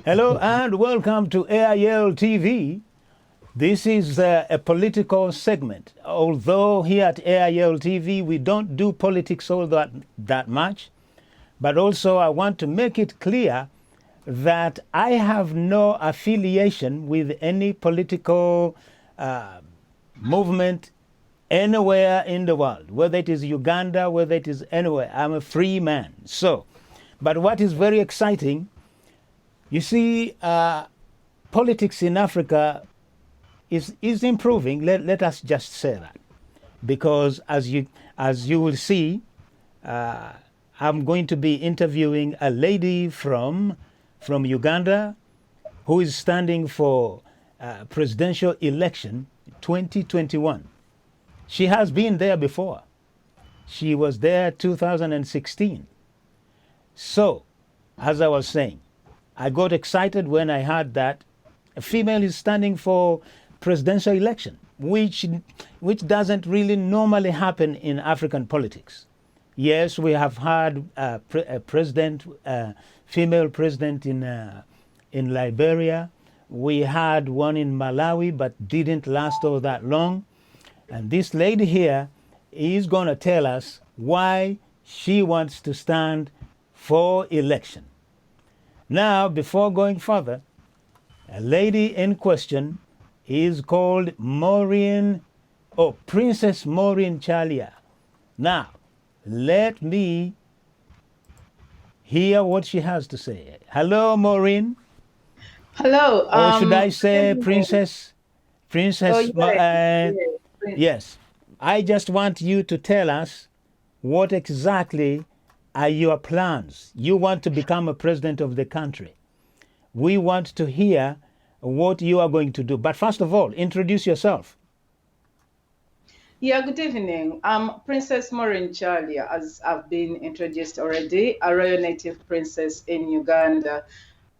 Hello and welcome to AIL TV. This is a political segment. Although here at AIL TV we don't do politics all that much, but also I want to make it clear that I have no affiliation with any political movement anywhere in the world, whether it is Uganda, whether it is anywhere. I'm a free man. But what is very exciting, you see, politics in Africa is improving. Let us just say that, because as you will see, I'm going to be interviewing a lady from Uganda who is standing for presidential election 2021. She has been there before. She was there 2016. So, as I was saying, I got excited when I heard that a female is standing for presidential election, which doesn't really normally happen in African politics. Yes, we have had a female president in Liberia. We had one in Malawi, but didn't last all that long. And this lady here is going to tell us why she wants to stand for election. Now, before going further, a lady in question is called Maureen, Princess Maureen Kyalya. Now, let me hear what she has to say. Hello, Maureen. Hello. Or should I say Princess? Yes. I just want you to tell us what exactly are your plans. You want to become a president of the country. We want to hear what you are going to do. But first of all, introduce yourself. Yeah, good evening. I'm Princess Maureen Kyalya, as I've been introduced already, a royal native princess in Uganda.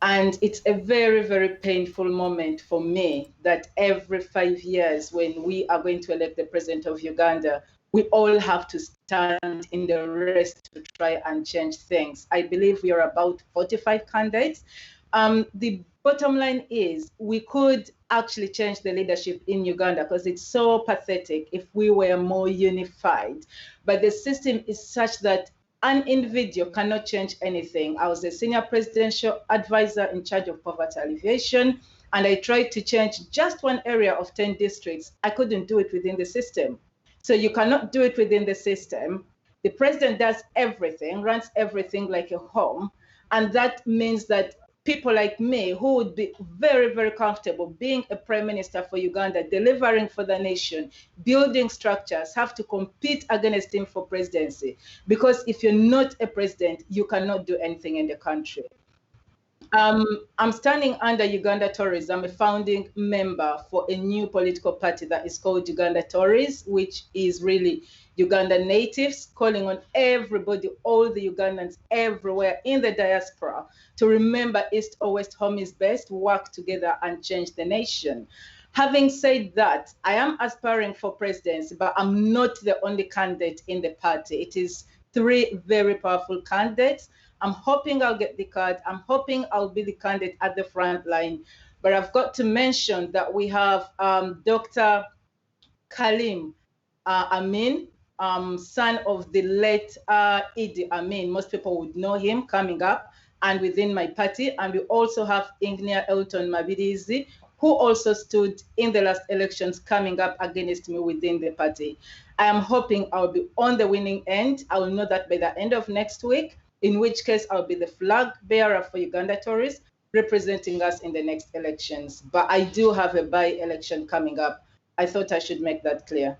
And it's a very, very painful moment for me that every 5 years when we are going to elect the president of Uganda, we all have to stand in the race to try and change things. I believe we are about 45 candidates. The bottom line is we could actually change the leadership in Uganda because it's so pathetic if we were more unified. But the system is such that an individual cannot change anything. I was a senior presidential advisor in charge of poverty alleviation, and I tried to change just one area of 10 districts. I couldn't do it within the system. So you cannot do it within the system. The president does everything, runs everything like a home. And that means that people like me who would be very, very comfortable being a prime minister for Uganda, delivering for the nation, building structures, have to compete against him for presidency. Because if you're not a president, you cannot do anything in the country. I'm standing under Uganda Tories. I'm a founding member for a new political party that is called Uganda Tories, which is really Uganda natives, calling on everybody, all the Ugandans everywhere in the diaspora, to remember East or West, home is best, work together and change the nation. Having said that, I am aspiring for presidency, but I'm not the only candidate in the party. It is 3 very powerful candidates. I'm hoping I'll get the card. I'm hoping I'll be the candidate at the front line. But I've got to mention that we have Dr. Kalim Amin, son of the late Idi Amin. Most people would know him coming up and within my party. And we also have Engineer Elton Mabidizi, who also stood in the last elections coming up against me within the party. I am hoping I'll be on the winning end. I will know that by the end of next week, in which case I'll be the flag bearer for Uganda Tories, representing us in the next elections. But I do have a by-election coming up. I thought I should make that clear.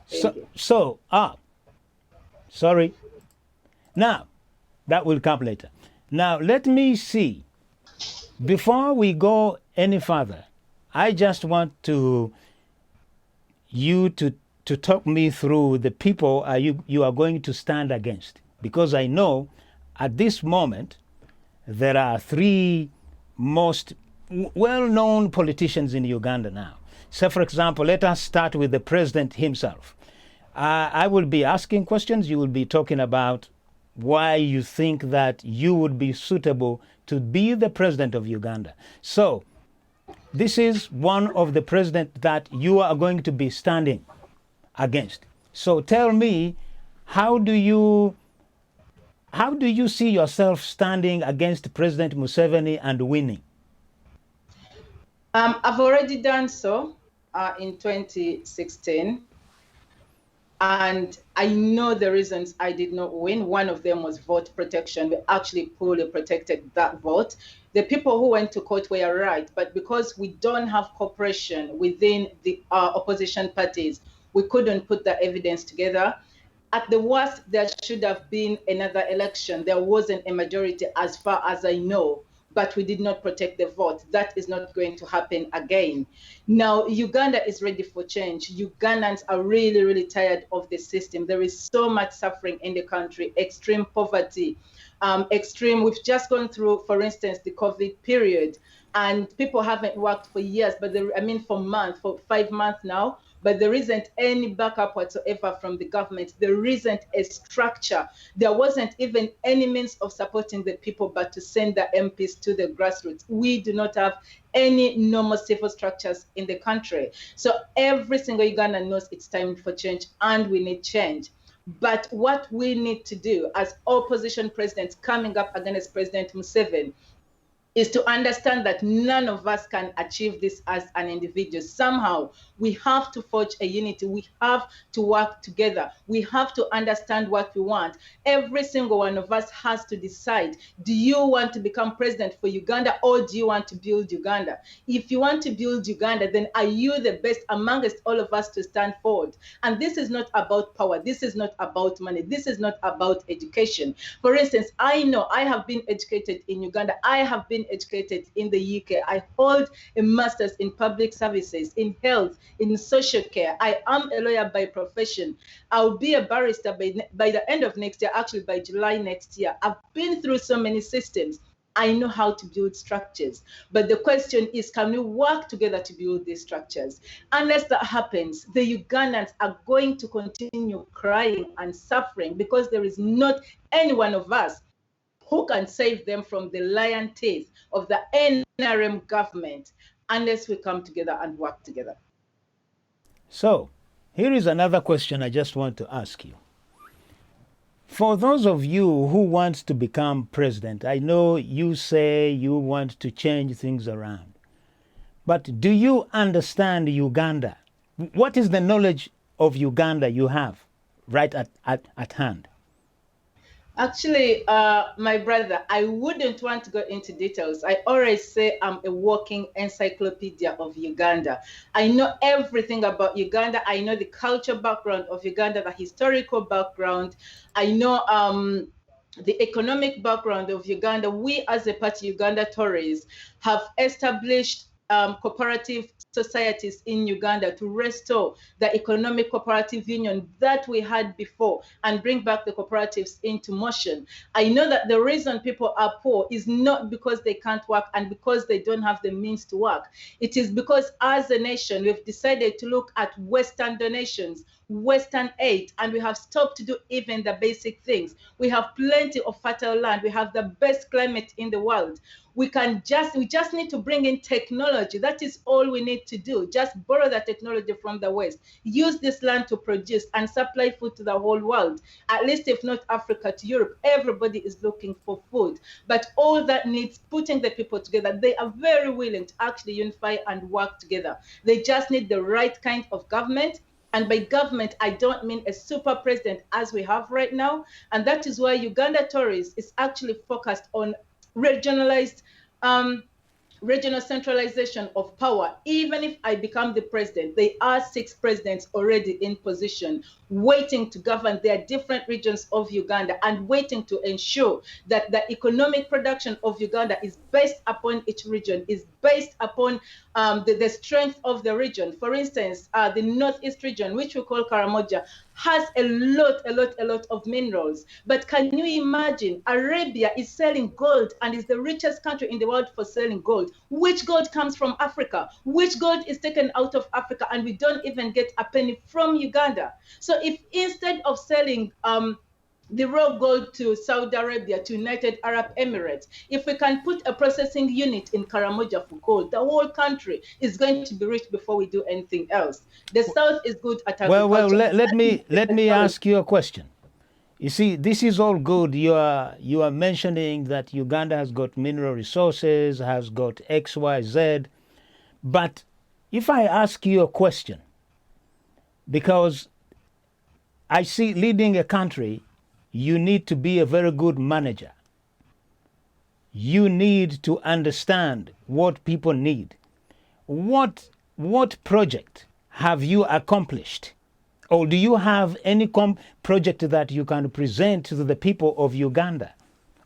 Sorry. Now, that will come later. Now, let me see. Before we go any further, I just want you to talk me through the people you are going to stand against. Because I know at this moment there are 3 most well-known politicians in Uganda now. So, for example, let us start with the president himself. I will be asking questions. You will be talking about why you think that you would be suitable to be the president of Uganda. So this is one of the presidents that you are going to be standing against. So tell me, how do you see yourself standing against President Museveni and winning? I've already done so in 2016. And I know the reasons I did not win. One of them was vote protection. We actually fully protected that vote. The people who went to court were right, but because we don't have cooperation within the opposition parties, we couldn't put the evidence together. At the worst, there should have been another election. There wasn't a majority as far as I know, but we did not protect the vote. That is not going to happen again. Now, Uganda is ready for change. Ugandans are really, really tired of the system. There is so much suffering in the country, extreme poverty, we've just gone through, for instance, the COVID period, and people haven't worked for years, but for 5 months now, but there isn't any backup whatsoever from the government. There isn't a structure. There wasn't even any means of supporting the people but to send the MPs to the grassroots. We do not have any normal civil structures in the country. So every single Ugandan knows it's time for change, and we need change. But what we need to do as opposition presidents coming up against President Museveni is to understand that none of us can achieve this as an individual. Somehow, we have to forge a unity. We have to work together. We have to understand what we want. Every single one of us has to decide, do you want to become president for Uganda, or do you want to build Uganda? If you want to build Uganda, then are you the best amongst all of us to stand forward? And this is not about power. This is not about money. This is not about education. For instance, I know I have been educated in Uganda. I have been educated in the UK. I hold a master's in public services, in health, in social care. I am a lawyer by profession. I'll be a barrister by the end of next year, actually by July next year. I've been through so many systems. I know how to build structures. But the question is, can we work together to build these structures? Unless that happens, the Ugandans are going to continue crying and suffering because there is not any one of us who can save them from the lion teeth of the NRM government unless we come together and work together. So, here is another question I just want to ask you. For those of you who want to become president, I know you say you want to change things around. But do you understand Uganda? What is the knowledge of Uganda you have right at hand? Actually, my brother, I wouldn't want to go into details. I always say I'm a walking encyclopedia of Uganda. I know everything about Uganda. I know the culture background of Uganda, the historical background. I know the economic background of Uganda. We as a party, Uganda Tories, have established cooperative societies in Uganda to restore the economic cooperative union that we had before and bring back the cooperatives into motion. I know that the reason people are poor is not because they can't work and because they don't have the means to work. It is because as a nation, we've decided to look at Western donations, Western aid, and we have stopped to do even the basic things. We have plenty of fertile land. We have the best climate in the world. We just need to bring in technology. That is all we need to do. Just borrow the technology from the West. Use this land to produce and supply food to the whole world. At least if not Africa, to Europe. Everybody is looking for food. But all that needs putting the people together. They are very willing to actually unify and work together. They just need the right kind of government. And by government, I don't mean a super president as we have right now. And that is why Uganda Tories is actually focused on regional centralization of power. Even if I become the president, there are 6 presidents already in position waiting to govern their different regions of Uganda and waiting to ensure that the economic production of Uganda is based upon each region, is based upon the strength of the region. For instance, the Northeast region, which we call Karamoja, has a lot of minerals. But can you imagine, Arabia is selling gold and is the richest country in the world for selling gold. Which gold comes from Africa? Which gold is taken out of Africa and we don't even get a penny from Uganda? So if instead of selling the raw gold to Saudi Arabia, to United Arab Emirates. If we can put a processing unit in Karamoja for gold, the whole country is going to be rich before we do anything else. The South is good at agriculture. Well, let me ask you a question. You see, this is all good. You are mentioning that Uganda has got mineral resources, has got X, Y, Z. But if I ask you a question, because I see leading a country, you need to be a very good manager. You need to understand what people need. What project have you accomplished? Or do you have any project that you can present to the people of Uganda,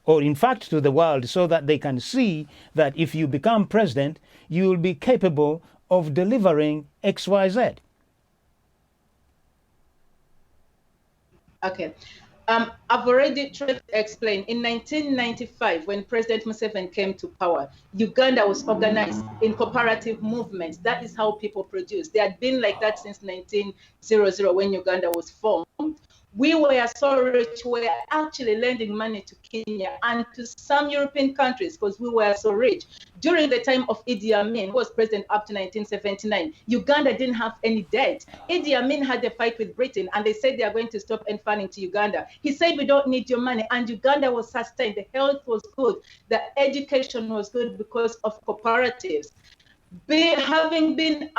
or in fact to the world, so that they can see that if you become president, you will be capable of delivering X, Y, Z? Okay. I've already tried to explain. In 1995, when President Museveni came to power, Uganda was organized in cooperative movements. That is how people produce. They had been like that since 1900, when Uganda was formed. We were so rich, we were actually lending money to Kenya and to some European countries because we were so rich. During the time of Idi Amin, who was president up to 1979, Uganda didn't have any debt. Idi Amin had a fight with Britain and they said they are going to stop funding to Uganda. He said, we don't need your money. And Uganda was sustained. The health was good. The education was good because of cooperatives. Having been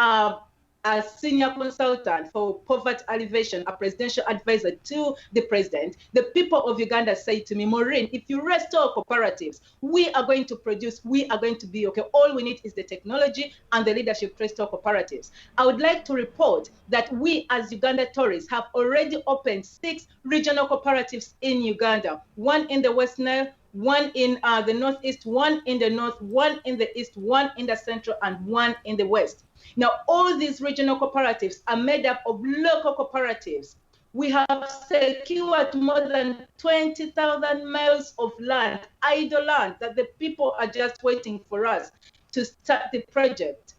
a senior consultant for poverty alleviation, a presidential advisor to the president, the people of Uganda say to me, Maureen, if you restore cooperatives, we are going to produce, we are going to be okay. All we need is the technology and the leadership to restore cooperatives. I would like to report that we as Uganda Tories have already opened 6 regional cooperatives in Uganda, 1 in the West Nile, 1 in the northeast, 1 in the north, 1 in the east, 1 in the central, and 1 in the west. Now, all these regional cooperatives are made up of local cooperatives. We have secured more than 20,000 miles of land, idle land, that the people are just waiting for us to start the project.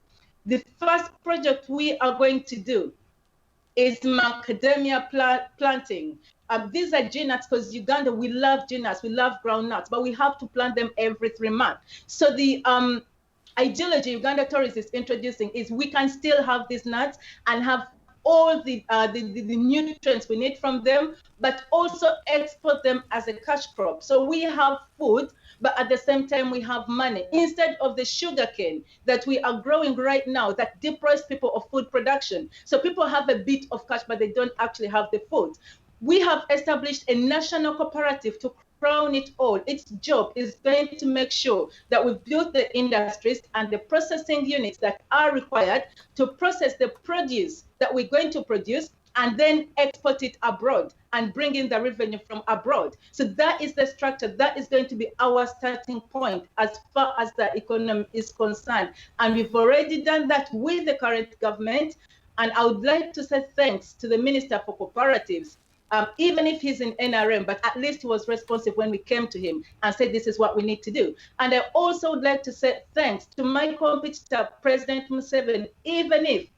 The first project we are going to do is macadamia planting. These are nuts because Uganda, we love nuts, we love groundnuts, but we have to plant them every 3 months. So the ideology Uganda Tories is introducing is we can still have these nuts and have all the nutrients we need from them, but also export them as a cash crop. So we have food, but at the same time we have money. Instead of the sugarcane that we are growing right now that deprives people of food production. So people have a bit of cash, but they don't actually have the food. We have established a national cooperative to crown it all. Its job is going to make sure that we build the industries and the processing units that are required to process the produce that we're going to produce and then export it abroad and bring in the revenue from abroad. So that is the structure. That is going to be our starting point as far as the economy is concerned. And we've already done that with the current government. And I would like to say thanks to the Minister for Cooperatives. Even if he's in NRM, but at least he was responsive when we came to him and said, this is what we need to do. And I also would like to say thanks to my competitor, President Museveni, even if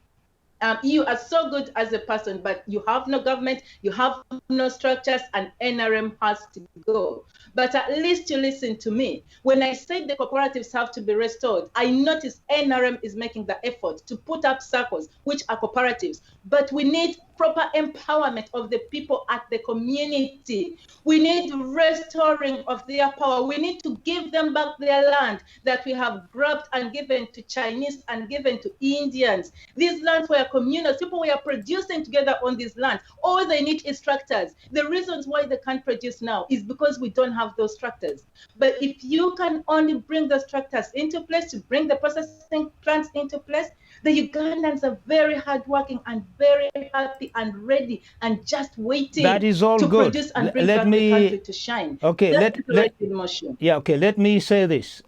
you are so good as a person, but you have no government, you have no structures, and NRM has to go. But at least you listen to me. When I said the cooperatives have to be restored, I noticed NRM is making the effort to put up circles, which are cooperatives. But we need proper empowerment of the people at the community. We need restoring of their power. We need to give them back their land that we have grabbed and given to Chinese and given to Indians. These lands were communal. People were producing together on these lands. All they need is tractors. The reasons why they can't produce now is because we don't have those tractors. But if you can only bring those tractors into place, to bring the processing plants into place, the Ugandans are very hardworking and very happy and ready and just waiting that is all to good. produce and bring back the country to shine. Okay, let me say this.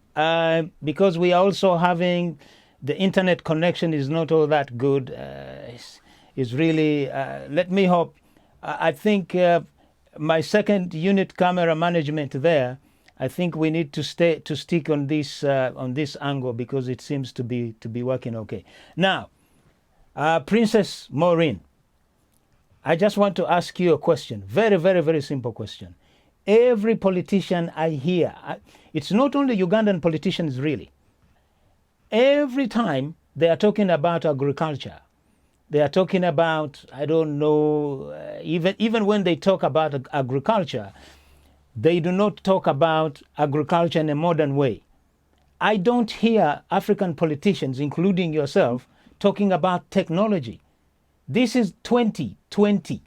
Because we are also having the internet connection is not all that good. It's really, let me hope, I think my second unit camera management there, I think we need to stick on this angle because it seems to be working okay. Now, Princess Maureen, I just want to ask you a question. Very, very, very simple question. Every politician I hear, it's not only Ugandan politicians really. Every time they are talking about agriculture, they are talking about, I don't know, even when they talk about agriculture, they do not talk about agriculture in a modern way. I don't hear African politicians, including yourself, talking about technology. This is 2020.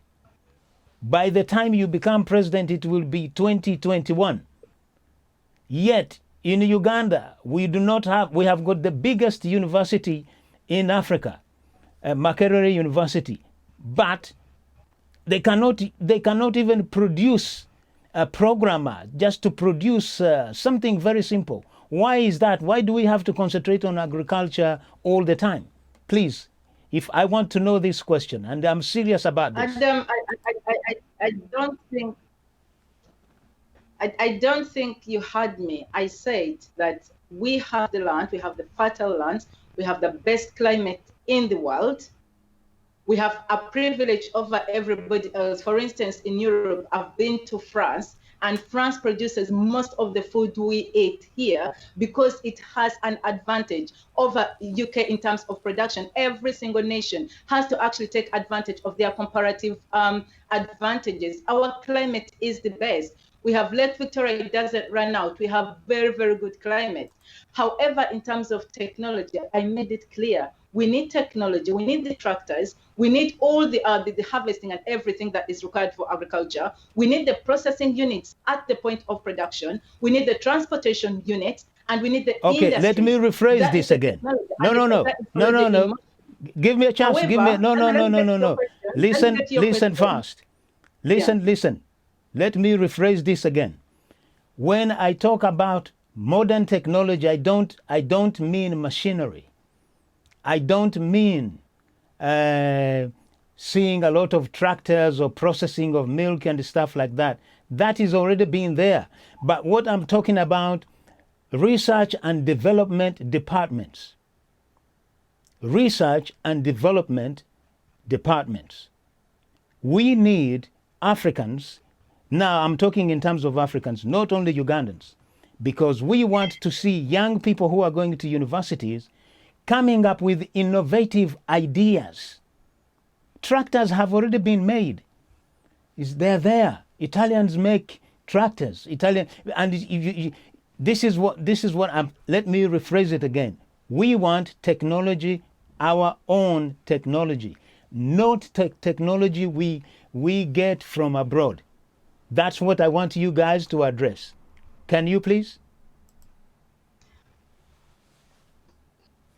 By the time you become president, it will be 2021. Yet in Uganda, we have got the biggest university in Africa, Makerere University, but they cannot even produce a programmer just to produce something very simple. Why is that? Why do we have to concentrate on agriculture all the time? Please, if I want to know this question, and I'm serious about this. And I don't think I don't think you heard me. I said that we have the land, we have the fertile lands, we have the best climate in the world. We have a privilege over everybody else. For instance, in Europe, I've been to France, and France produces most of the food we eat here because it has an advantage over UK in terms of production. Every single nation has to actually take advantage of their comparative advantages. Our climate is the best. We have Lake Victoria, it doesn't run out. We have very, very good climate. However, in terms of technology, I made it clear. We need technology, we need the tractors, we need all the harvesting and everything that is required for agriculture. We need the processing units at the point of production. We need the transportation units, and we need the Okay, let me rephrase this again. No. Give me a chance. However, No. Listen fast. Listen. Let me rephrase this again. When I talk about modern technology, I don't mean machinery. I don't mean seeing a lot of tractors or processing of milk and stuff like that. That is already been there. But what I'm talking about, research and development departments. Research and development departments. We need Africans. Now I'm talking in terms of Africans, not only Ugandans, because we want to see young people who are going to universities coming up with innovative ideas. Tractors have already been made. They're there. Italians make tractors. This is what let me rephrase it again. We want technology, our own technology, not technology we get from abroad. That's what I want you guys to address. Can you please?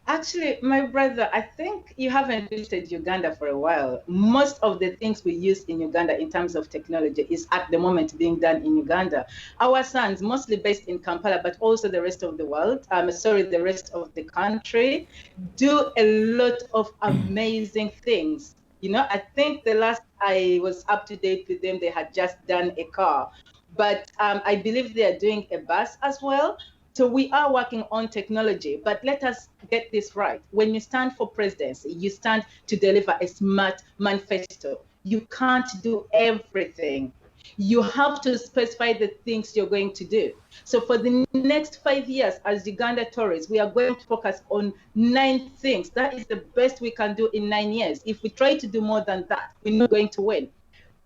Actually, my brother, I think you haven't visited Uganda for a while. Most of the things we use in Uganda in terms of technology is at the moment being done in Uganda. Our sons, mostly based in Kampala, but also the rest of the world, the rest of the country, do a lot of amazing things. You know, I think the last I was up to date with them, they had just done a car. But I believe they are doing a bus as well. So we are working on technology, but let us get this right. When you stand for presidency, you stand to deliver a smart manifesto. You can't do everything. You have to specify the things you're going to do. So for the next 5 years as Uganda Tories, we are going to focus on 9 things. That is the best we can do in 9 years. If we try to do more than that, we're not going to win.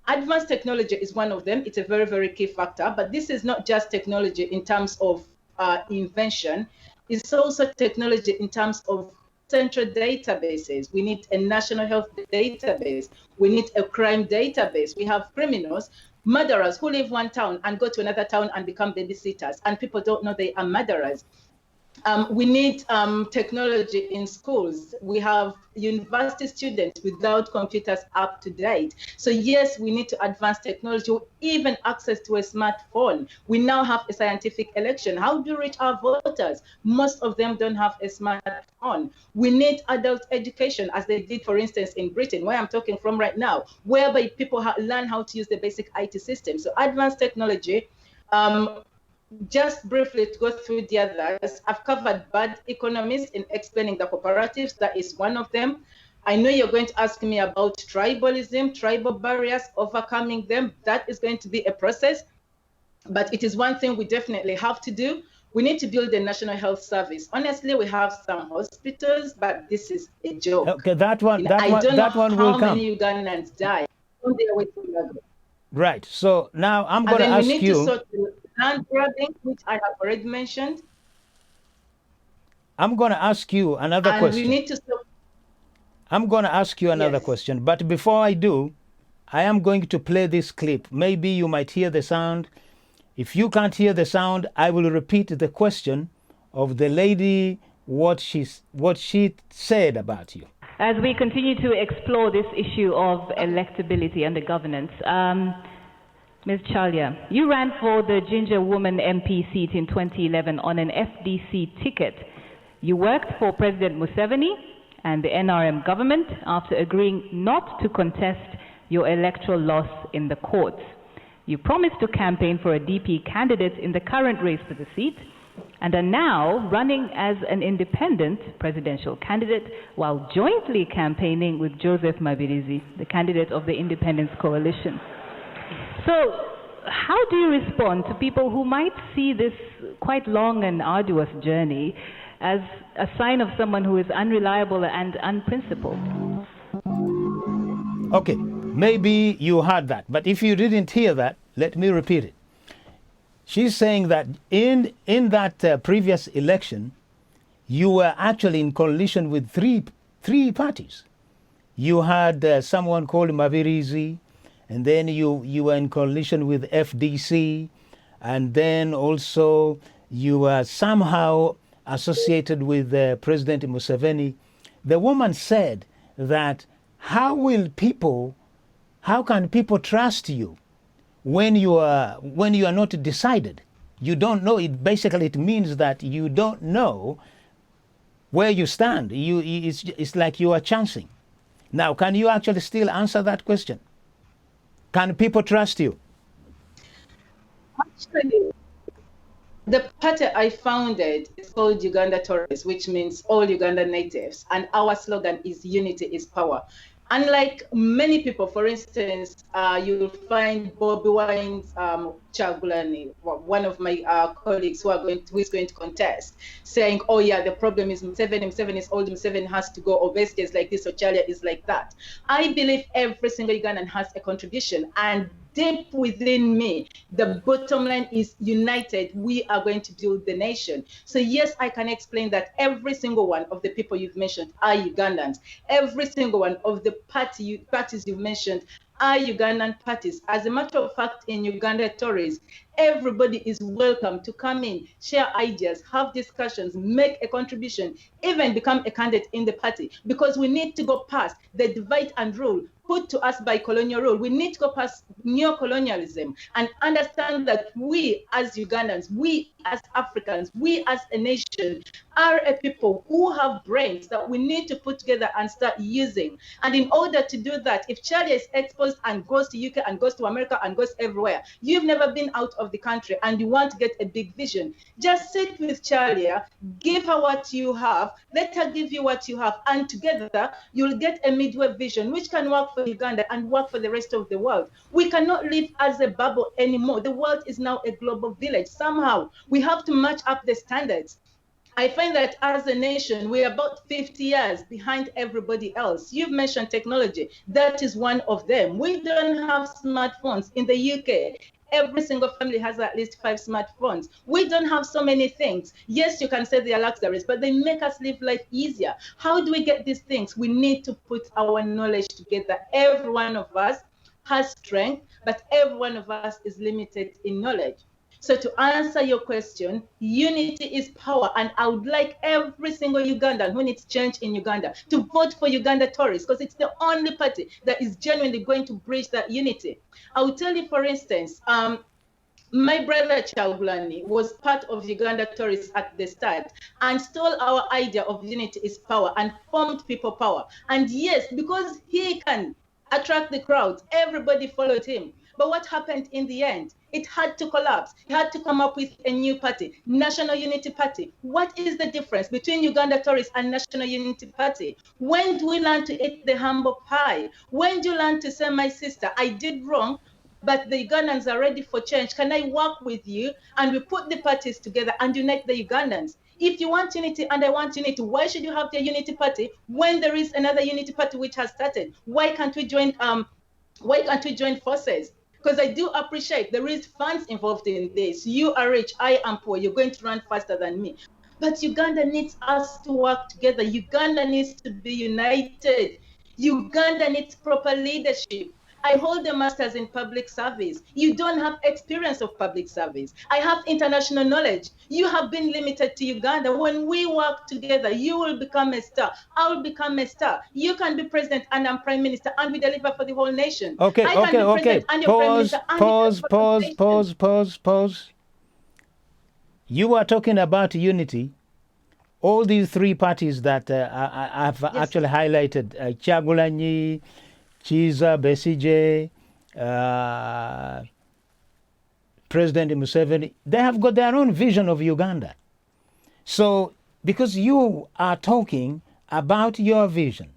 Advanced technology is one of them. It's a very, very key factor, but this is not just technology in terms of invention. It's also technology in terms of central databases. We need a national health database. We need a crime database. We have criminals, murderers who leave one town and go to another town and become babysitters, and people don't know they are murderers. We need technology in schools. We have university students without computers up to date. So yes, we need to advance technology, even access to a smartphone. We now have a scientific election. How do you reach our voters? Most of them don't have a smartphone. We need adult education, as they did, for instance, in Britain, where I'm talking from right now, whereby people learn how to use the basic IT system. So advanced technology, just briefly to go through the others, I've covered bad economists in explaining the cooperatives. That is one of them. I know you're going to ask me about tribalism, tribal barriers, overcoming them. That is going to be a process, but it is one thing we definitely have to do. We need to build a national health service. Honestly, we have some hospitals, but this is a joke. Okay, that one will how come. many Ugandans die on their way to Uganda. Right. So now I'm going to And then ask we need you. to sort the land grabbing, which I have already mentioned. I'm going to ask you another And question. we need to stop. I'm going to ask you another Yes. question. But before I do, I am going to play this clip. Maybe you might hear the sound. If you can't hear the sound, I will repeat the question of the lady, what she said about you. As we continue to explore this issue of electability under governance, Ms. Kyalya, you ran for the Ginger Woman MP seat in 2011 on an FDC ticket. You worked for President Museveni and the NRM government after agreeing not to contest your electoral loss in the courts. You promised to campaign for a DP candidate in the current race for the seat and are now running as an independent presidential candidate while jointly campaigning with Joseph Mabirizi, the candidate of the Independence Coalition. So, how do you respond to people who might see this quite long and arduous journey as a sign of someone who is unreliable and unprincipled? Okay, maybe you heard that, but if you didn't hear that, let me repeat it. She's saying that in that previous election, you were actually in coalition with three parties. You had someone called Mabirizi, and then you were in coalition with FDC, and then also you were somehow associated with President Museveni. The woman said that how can people trust you when you are not decided? You don't know. It means that you don't know where you stand. It's like you are chancing. Now, can you actually still answer that question? Can people trust you? Actually, the party I founded is called Uganda Tories, which means all Uganda natives. And our slogan is unity is power. Unlike many people, for instance, you'll find Bobby Wine's Chagulani, one of my colleagues who is going to contest, saying, oh yeah, the problem is Museveni is old, Museveni has to go, or Bestia is like this, or Kyalya is like that. I believe every single Ugandan has a contribution, and deep within me, the bottom line is united, we are going to build the nation. So yes, I can explain that every single one of the people you've mentioned are Ugandans. Every single one of the parties you've mentioned are Ugandan parties. As a matter of fact, in Uganda Tories, everybody is welcome to come in, share ideas, have discussions, make a contribution, even become a candidate in the party, because we need to go past the divide and rule put to us by colonial rule. We need to go past neo-colonialism and understand that we as Ugandans, we as Africans, we as a nation are a people who have brains that we need to put together and start using. And in order to do that, if Kyalya is exposed and goes to UK and goes to America and goes everywhere, you've never been out of the country and you want to get a big vision, just sit with Kyalya, give her what you have, let her give you what you have, and together you'll get a midway vision which can work for Uganda and work for the rest of the world. We cannot live as a bubble anymore. The world is now a global village. Somehow we have to match up the standards. I find that as a nation, we're about 50 years behind everybody else. You've mentioned technology. That is one of them. We don't have smartphones in the UK. Every single family has at least 5 smartphones. We don't have so many things. Yes, you can say they are luxuries, but they make us live life easier. How do we get these things? We need to put our knowledge together. Every one of us has strength, but every one of us is limited in knowledge. So to answer your question, unity is power. And I would like every single Ugandan who needs change in Uganda to vote for Uganda Tories, because it's the only party that is genuinely going to bridge that unity. I will tell you, for instance, my brother Chagulani was part of Uganda Tories at the start and stole our idea of unity is power and formed people power. And yes, because he can attract the crowd, everybody followed him. But what happened in the end? It had to collapse. It had to come up with a new party, National Unity Party. What is the difference between Uganda Tories and National Unity Party? When do we learn to eat the humble pie? When do you learn to say, my sister, I did wrong, but the Ugandans are ready for change. Can I work with you? And we put the parties together and unite the Ugandans. If you want unity and I want unity, why should you have the unity party when there is another unity party which has started? Why can't we join forces? Because I do appreciate there is funds involved in this. You are rich, I am poor, you're going to run faster than me. But Uganda needs us to work together. Uganda needs to be united. Uganda needs proper leadership. I hold a master's in public service. You don't have experience of public service. I have international knowledge. You have been limited to Uganda. When we work together, you will become a star. I will become a star. You can be president and I'm prime minister and we deliver for the whole nation. Okay. Pause. You are talking about unity. All these three parties that I've actually highlighted, Kyagulanyi, Chiza, Besigye, President Museveni, they have got their own vision of Uganda. So, because you are talking about your vision,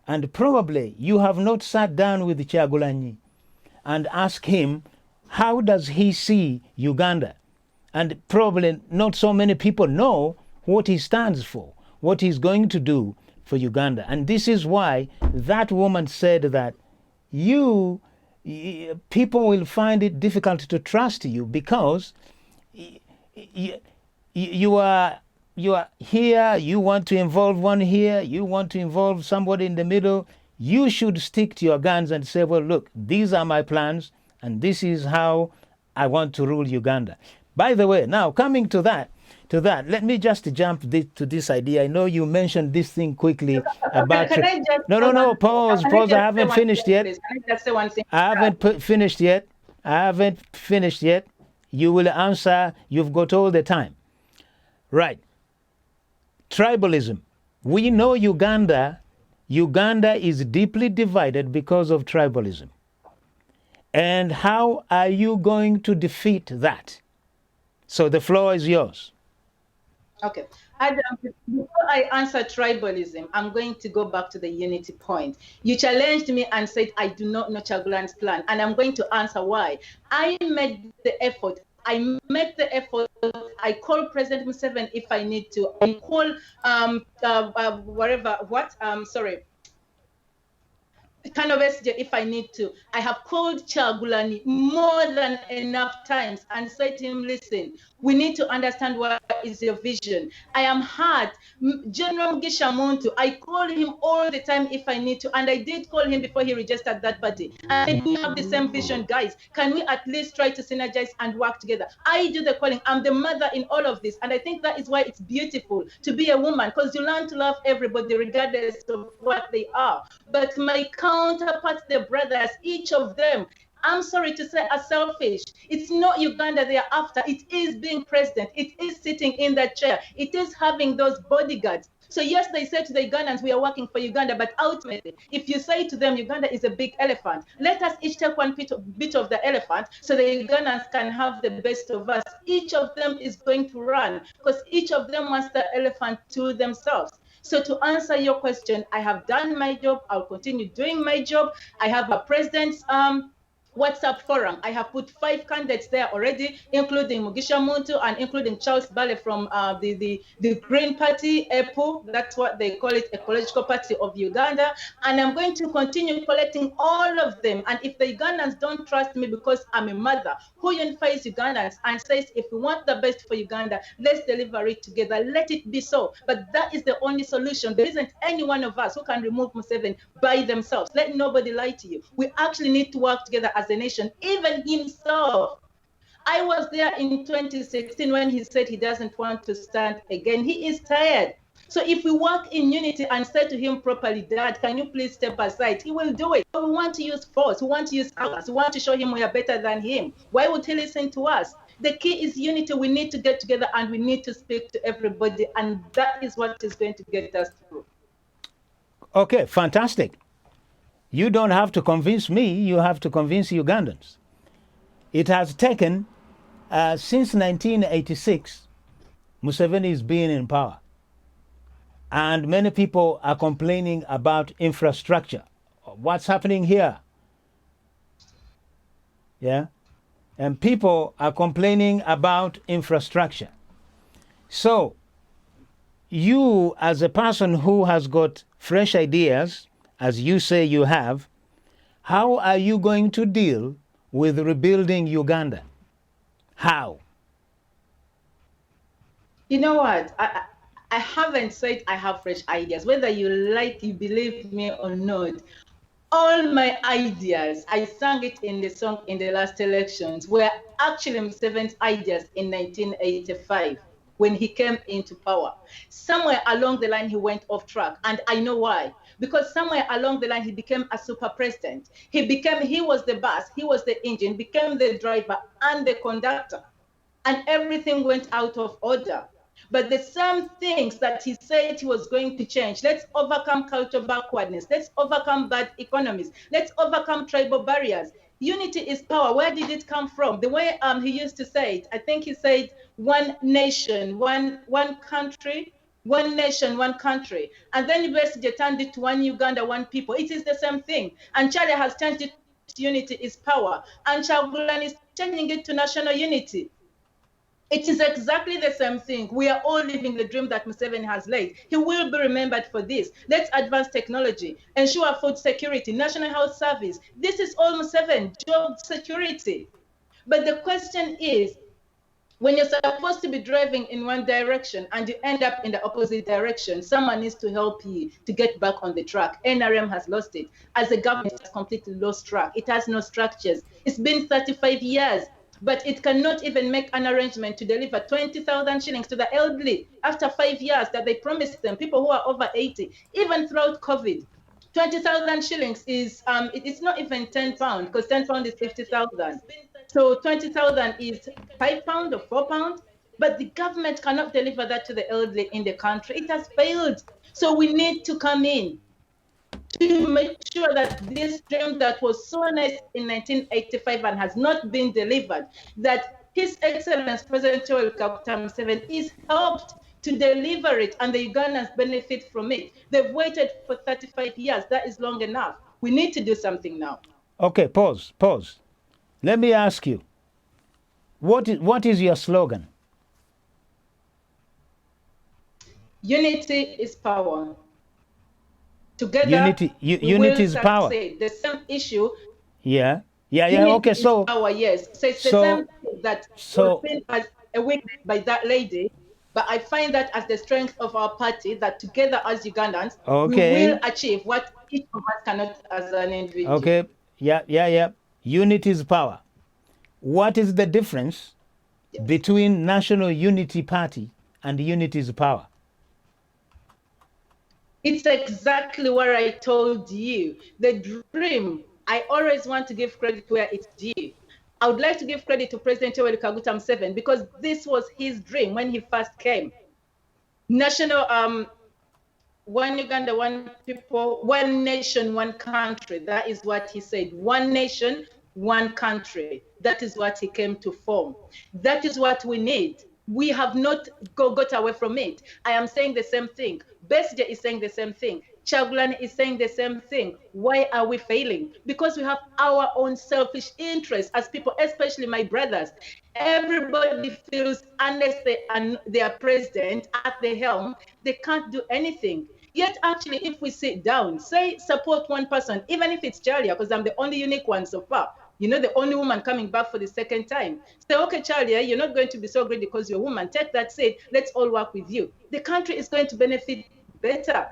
and probably you have not sat down with Kyagulanyi and asked him, how does he see Uganda? And probably not so many people know what he stands for, what he's going to do for Uganda. And this is why that woman said that people will find it difficult to trust you because you are here, you want to involve one here, you want to involve somebody in the middle. You should stick to your guns and say, well, look, these are my plans and this is how I want to rule Uganda. By the way, now coming to that, let me just jump to this idea. I know you mentioned this thing quickly about. No, pause. I haven't finished yet. I haven't finished yet. You will answer. You've got all the time. Right. Tribalism. We know Uganda is deeply divided because of tribalism. And how are you going to defeat that? So the floor is yours. Okay. Adam, before I answer tribalism, I'm going to go back to the unity point. You challenged me and said, I do not know Kyagulanyi's plan, and I'm going to answer why. I made the effort. I call President Museveni if I need to. I call Besigye if I need to. I have called Kyagulanyi more than enough times and said to him, listen, we need to understand what is your vision. I am hurt. General Mugisha Muntu, I call him all the time if I need to, and I did call him before he registered that party. And we have the same vision, guys. Can we at least try to synergize and work together? I do the calling. I'm the mother in all of this, and I think that is why it's beautiful to be a woman, because you learn to love everybody regardless of what they are. But my counterparts, the brothers, each of them, I'm sorry to say, are selfish. It's not Uganda they are after. It is being president. It is sitting in that chair. It is having those bodyguards. So yes, they say to the Ugandans, we are working for Uganda, but ultimately, if you say to them, Uganda is a big elephant, let us each take one bit of the elephant so the Ugandans can have the best of us. Each of them is going to run because each of them wants the elephant to themselves. So to answer your question, I have done my job. I'll continue doing my job. I have a president's WhatsApp forum. I have put 5 candidates there already, including Mugisha Muntu and including Charles Bale from the Green Party, EPU. That's what they call it, Ecological Party of Uganda. And I'm going to continue collecting all of them. And if the Ugandans don't trust me because I'm a mother who unifies Ugandans and says, if we want the best for Uganda, let's deliver it together. Let it be so. But that is the only solution. There isn't any one of us who can remove Museveni by themselves. Let nobody lie to you. We actually need to work together as a nation. Even himself, I was there in 2016 when he said he doesn't want to stand again. He is tired. So if we work in unity and say to him properly, Dad, can you please step aside? He will do it. But we want to use force. We want to use ours. We want to show him we are better than him. Why would he listen to us? The key is unity. We need to get together and we need to speak to everybody. And that is what is going to get us through. Okay, fantastic. You don't have to convince me. You have to convince Ugandans. It has taken, since 1986, Museveni is being in power. And many people are complaining about infrastructure. What's happening here? Yeah? And people are complaining about infrastructure. So, you, as a person who has got fresh ideas, as you say you have, how are you going to deal with rebuilding Uganda? How? You know what? I haven't said I have fresh ideas. Whether you believe me or not, all my ideas, I sang it in the song in the last elections, were actually Museveni's ideas in 1985 when he came into power. Somewhere along the line, he went off track. And I know why. Because somewhere along the line, he became a super president. He was the bus, he was the engine, became the driver and the conductor. And everything went out of order. But the same things that he said he was going to change. Let's overcome cultural backwardness. Let's overcome bad economies. Let's overcome tribal barriers. Unity is power. Where did it come from? The way he used to say it, I think he said, one nation, one country, one nation, one country. And then Besigye turned it to one Uganda, one people. It is the same thing. And Kyalya has changed it to unity is power. And Kyagulanyi is changing it to national unity. It is exactly the same thing. We are all living the dream that Museveni has laid. He will be remembered for this. Let's advance technology, ensure food security, national health service. This is all Museveni, job security. But the question is, when you're supposed to be driving in one direction and you end up in the opposite direction, someone needs to help you to get back on the track. NRM has lost it. As a government, it has completely lost track. It has no structures. It's been 35 years. But it cannot even make an arrangement to deliver 20,000 shillings to the elderly after 5 years that they promised them, people who are over 80, even throughout COVID. 20,000 shillings is, it's not even 10 pounds, because 10 pounds is 50,000. So 20,000 is 5 pounds or 4 pounds, but the government cannot deliver that to the elderly in the country. It has failed. So we need to come in to make sure that this dream that was so nice in 1985 and has not been delivered, that His Excellency President Yoweri Kaguta Museveni is helped to deliver it, and the Ugandans benefit from it. They've waited for 35 years. That is long enough. We need to do something now. Okay, pause. Let me ask you, what is your slogan? Unity is power. Together, unity is power. The same issue. Yeah. Okay, so power, yes. So it's the same thing that was seen as a weakness by that lady. But I find that as the strength of our party, that together as Ugandans, we will achieve what each of us cannot as an individual. Okay. Yeah. Unity is power. What is the difference between National Unity Party and Unity is power? It's exactly what I told you. The dream, I always want to give credit where it's due. I would like to give credit to President Yoweri Kaguta Museveni because this was his dream when he first came. National, one Uganda, one people, one nation, one country. That is what he said. One nation, one country. That is what he came to form. That is what we need. We have not got away from it. I am saying the same thing. Besigye is saying the same thing. Kyagulanyi is saying the same thing. Why are we failing? Because we have our own selfish interests as people, especially my brothers. Everybody feels unless they are president at the helm, they can't do anything. Yet actually, if we sit down, say support one person, even if it's Kyalya, because I'm the only unique one so far, you know, the only woman coming back for the second time. Say, okay, Kyalya, you're not going to be so great because you're a woman. Take that seat. Let's all work with you. The country is going to benefit better.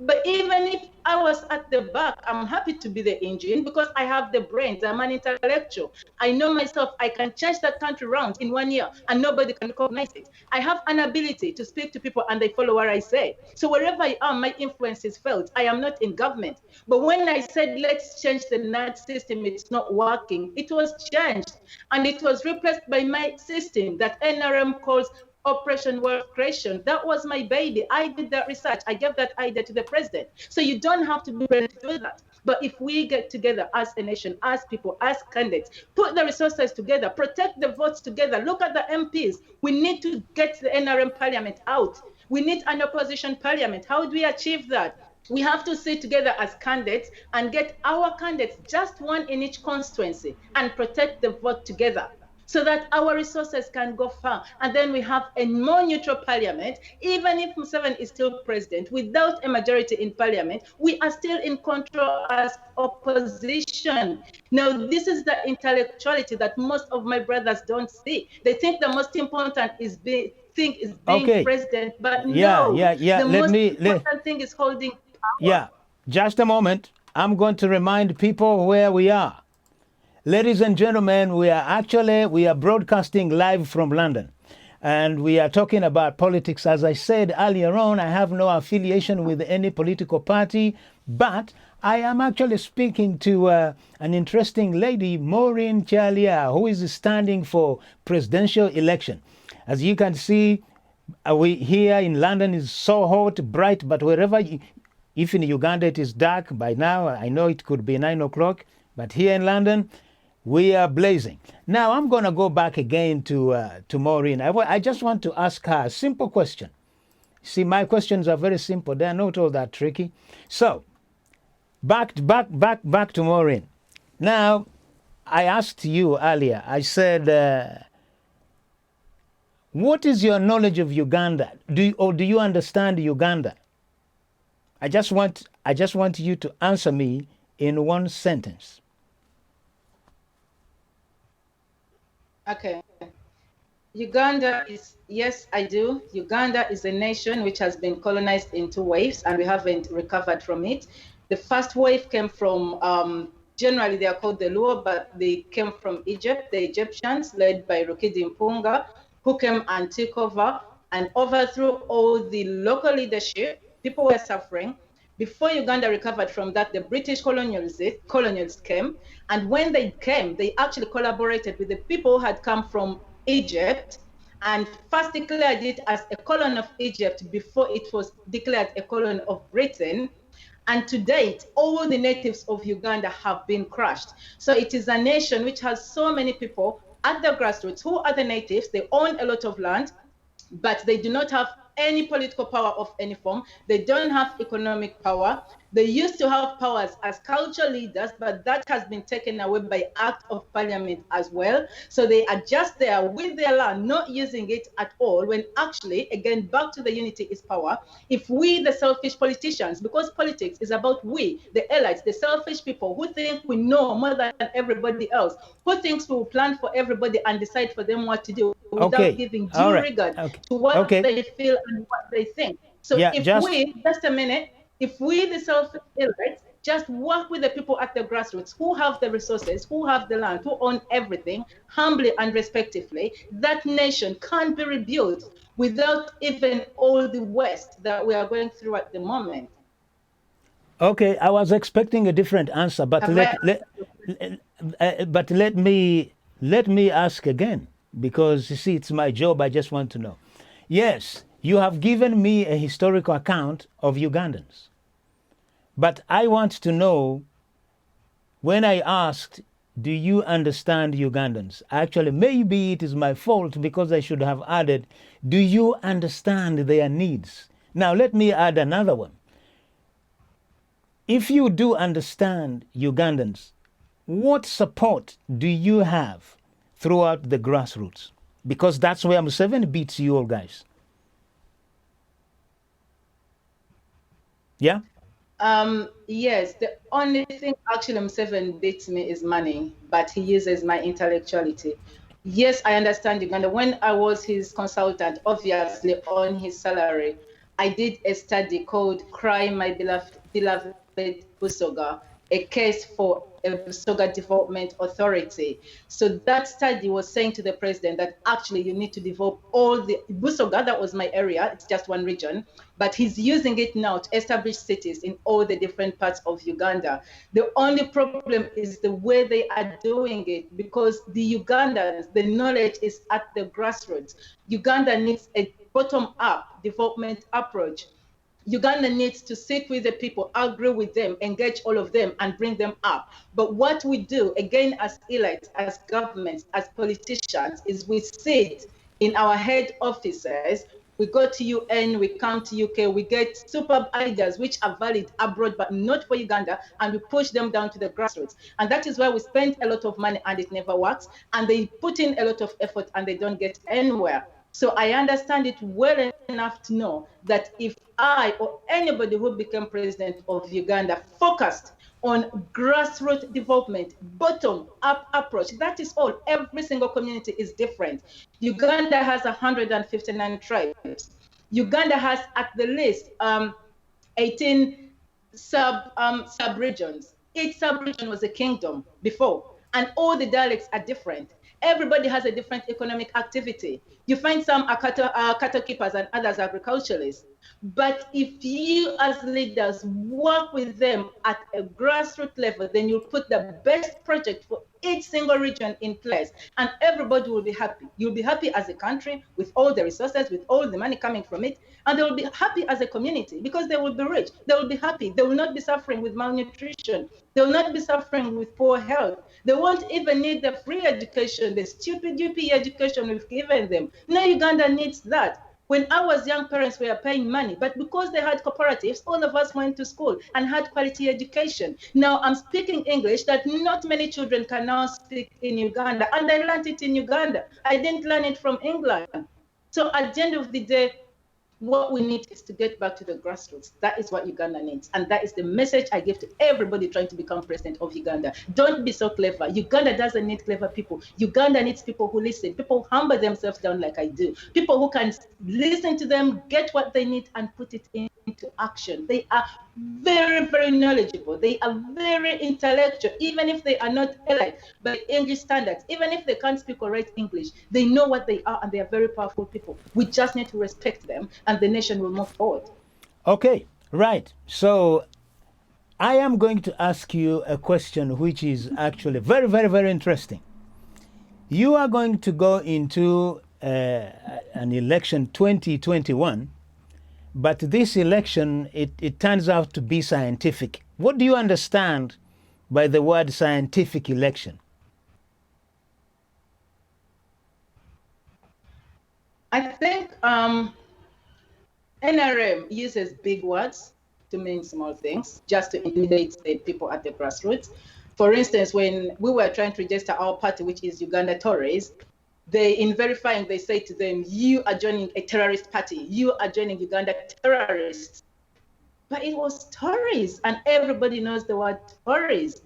But even if I was at the back, I'm happy to be the engine because I have the brains. I'm an intellectual. I know myself. I can change that country around in 1 year and nobody can recognize it. I have an ability to speak to people and they follow what I say. So wherever I am, my influence is felt. I am not in government. But when I said, let's change the NAD system, it's not working, it was changed. And it was replaced by my system that NRM calls Operation Wealth Creation. That was my baby. I did that research. I gave that idea to the president. So you don't have to be ready to do that. But if we get together as a nation, as people, as candidates, put the resources together, protect the votes together, look at the MPs. We need to get the NRM parliament out. We need an opposition parliament. How do we achieve that? We have to sit together as candidates and get our candidates, just one in each constituency, and protect the vote together, so that our resources can go far. And then we have a more neutral parliament. Even if Museveni is still president, without a majority in parliament, we are still in control as opposition. Now, this is the intellectuality that most of my brothers don't see. They think the most important is being president, but no, the most important thing is holding power. Yeah, just a moment. I'm going to remind people where we are. Ladies and gentlemen, we are broadcasting live from London, and we are talking about politics. As I said earlier on, I have no affiliation with any political party, but I am actually speaking to an interesting lady, Maureen Kyalya, who is standing for presidential election. As you can see, we here in London is so hot, bright, but if in Uganda it is dark by now, I know it could be 9 o'clock, but here in London, we are blazing. Now, I'm going to go back again to Maureen. I just want to ask her a simple question. See, my questions are very simple. They are not all that tricky. So, back to Maureen. Now, I asked you earlier, I said, what is your knowledge of Uganda? Do you understand Uganda? I just want you to answer me in one sentence. Okay. Uganda is, yes, I do. Uganda is a nation which has been colonized in 2 waves, and we haven't recovered from it. The first wave came from, generally they are called the Luo, but they came from Egypt, the Egyptians, led by Rukidi Mpunga, who came and took over and overthrew all the local leadership. People were suffering. Before Uganda recovered from that, the British colonialists came. And when they came, they actually collaborated with the people who had come from Egypt and first declared it as a colony of Egypt before it was declared a colony of Britain. And to date, all the natives of Uganda have been crushed. So it is a nation which has so many people at the grassroots who are the natives. They own a lot of land, but they do not have any political power of any form. They don't have economic power. They used to have powers as cultural leaders, but that has been taken away by Act of Parliament as well. So they are just there with their land, not using it at all, when actually, again, back to the unity is power. If we, the selfish politicians, because politics is about we, the elites, the selfish people who think we know more than everybody else, who thinks we will plan for everybody and decide for them what to do without giving due regard to what they feel and what they think. So if we, the selfish elites, just work with the people at the grassroots who have the resources, who have the land, who own everything, humbly and respectively, that nation can't be rebuilt without even all the West that we are going through at the moment. Okay, I was expecting a different answer, but let me ask again, because you see, it's my job. I just want to know. Yes, you have given me a historical account of Ugandans. But I want to know, when I asked, do you understand Ugandans? Actually, maybe it is my fault because I should have added, do you understand their needs? Now, let me add another one. If you do understand Ugandans, what support do you have throughout the grassroots? Because that's where Museveni beats you all guys. Yeah? Yes, the only thing actually Museveni beats me is money, but he uses my intellectuality. Yes, I understand Uganda. When I was his consultant, obviously on his salary, I did a study called Cry My Beloved Busoga, a case for a Busoga Development Authority. So that study was saying to the president that actually you need to develop all the Busoga, that was my area, it's just one region, but he's using it now to establish cities in all the different parts of Uganda. The only problem is the way they are doing it, because the Ugandans, the knowledge is at the grassroots. Uganda needs a bottom-up development approach. Uganda needs to sit with the people, agree with them, engage all of them, and bring them up. But what we do, again, as elites, as governments, as politicians, is we sit in our head offices. We go to UN, we come to UK, we get superb ideas which are valid abroad, but not for Uganda, and we push them down to the grassroots. And that is why we spend a lot of money and it never works. And they put in a lot of effort and they don't get anywhere. So I understand it well enough to know that if I or anybody who became president of Uganda focused on grassroots development, bottom-up approach, that is all. Every single community is different. Uganda has 159 tribes. Uganda has at the least 18 sub-regions. Each sub-region was a kingdom before, and all the dialects are different. Everybody has a different economic activity. You find some are cattle keepers and others agriculturalists. But if you as leaders work with them at a grassroots level, then you'll put the best project for each single region in place, and everybody will be happy. You'll be happy as a country with all the resources, with all the money coming from it, and they will be happy as a community because they will be rich. They will be happy. They will not be suffering with malnutrition. They will not be suffering with poor health. They won't even need the free education, the stupid UP education we've given them. No, Uganda needs that. When I was young, parents were paying money, but because they had cooperatives, all of us went to school and had quality education. Now I'm speaking English that not many children can now speak in Uganda, and I learned it in Uganda. I didn't learn it from England. So at the end of the day, what we need is to get back to the grassroots. That is what Uganda needs. And that is the message I give to everybody trying to become president of Uganda. Don't be so clever. Uganda doesn't need clever people. Uganda needs people who listen, people who humble themselves down like I do, people who can listen to them, get what they need, and put it into action. They are very, very knowledgeable. They are very intellectual, even if they are not elite by English standards, even if they can't speak or write English. They know what they are, and they are very powerful people. We just need to respect them, and the nation will move forward. Okay, right. So I am going to ask you a question which is actually very, very, very interesting. You are going to go into an election 2021, but this election, it turns out to be scientific. What do you understand by the word scientific election? I think NRM uses big words to mean small things, just to intimidate the people at the grassroots. For instance, when we were trying to register our party, which is Uganda Tories, in verifying, they say to them, you are joining a terrorist party. You are joining Uganda terrorists. But it was Tories, and everybody knows the word Tories.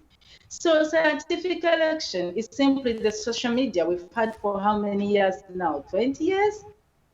So scientific election is simply the social media we've had for how many years now? 20 years?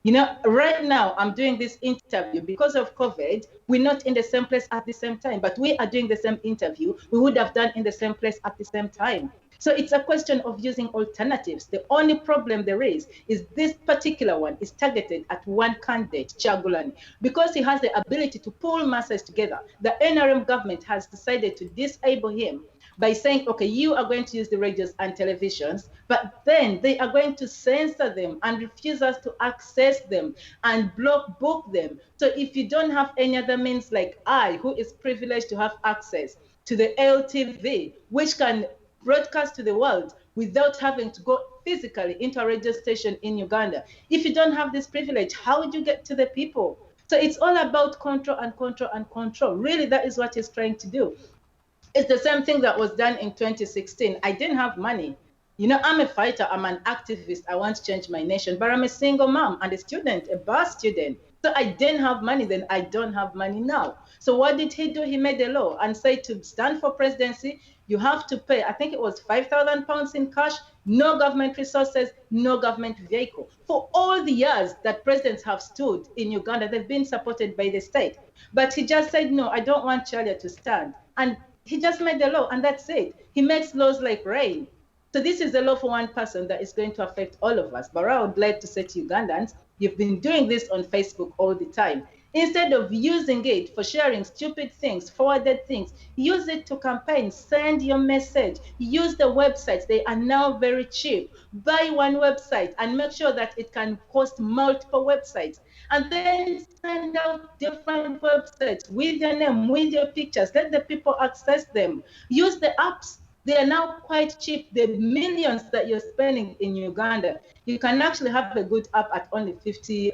You know, right now I'm doing this interview because of COVID. We're not in the same place at the same time, but we are doing the same interview we would have done in the same place at the same time. So it's a question of using alternatives. The only problem there is this particular one is targeted at one candidate, Kyagulanyi, because he has the ability to pull masses together. The NRM government has decided to disable him by saying, okay, you are going to use the radios and televisions, but then they are going to censor them and refuse us to access them and book them. So if you don't have any other means like I, who is privileged to have access to the LTV, which can broadcast to the world without having to go physically into a radio station in Uganda, if you don't have this privilege, how would you get to the people? So it's all about control and control and control. Really, that is what he's trying to do. It's the same thing that was done in 2016. I didn't have money. You know, I'm a fighter, I'm an activist, I want to change my nation, but I'm a single mom and a student, a bar student. So I didn't have money then, I don't have money now. So what did he do? He made a law and said to stand for presidency, you have to pay, I think it was £5,000 in cash, no government resources, no government vehicle. For all the years that presidents have stood in Uganda, they've been supported by the state. But he just said, no, I don't want Kyalya to stand. And he just made the law, and that's it. He makes laws like rain. So this is a law for one person that is going to affect all of us. But I would like to say to Ugandans, You've been doing this on Facebook all the time. Instead of using it for sharing stupid things, forwarded things, use it to campaign, send your message, use the websites. They are now very cheap. Buy one website and make sure that it can host multiple websites. And then send out different websites with your name, with your pictures. Let the people access them. Use the apps. They are now quite cheap. The millions that you're spending in Uganda, you can actually have a good app at only 50,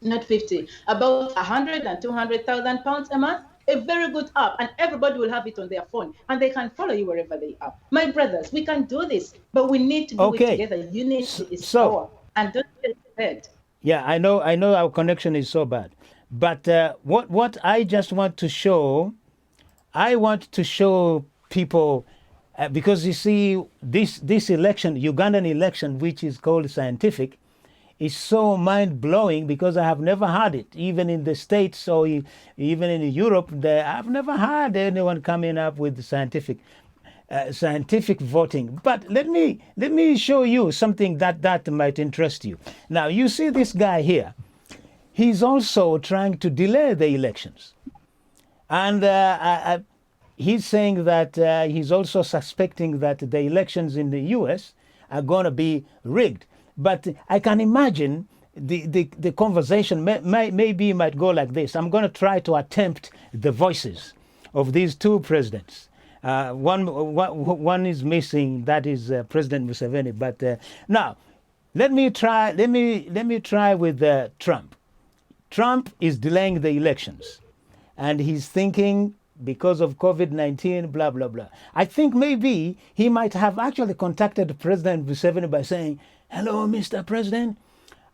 not 50, about 100 and 200,000 pounds a month. A very good app, and everybody will have it on their phone, and they can follow you wherever they are. My brothers, we can do this, but we need to do it together. Unity is power, and don't get ahead. Yeah, I know our connection is so bad, but what I just want to show, I want to show people, because you see this election, Ugandan election, which is called scientific, is so mind-blowing because I have never had it, even in the States or even in Europe. I've never had anyone coming up with scientific voting. But let me show you something that might interest you. Now, you see this guy here. He's also trying to delay the elections. And he's saying that he's also suspecting that the elections in the US are going to be rigged. But I can imagine the conversation maybe might go like this. I'm going to try to attempt the voices of these two presidents. One is missing, that is President Museveni. But now, let me try with Trump. Trump is delaying the elections, and he's thinking because of COVID-19, blah, blah, blah. I think maybe he might have actually contacted President Museveni by saying, "Hello, Mr. President,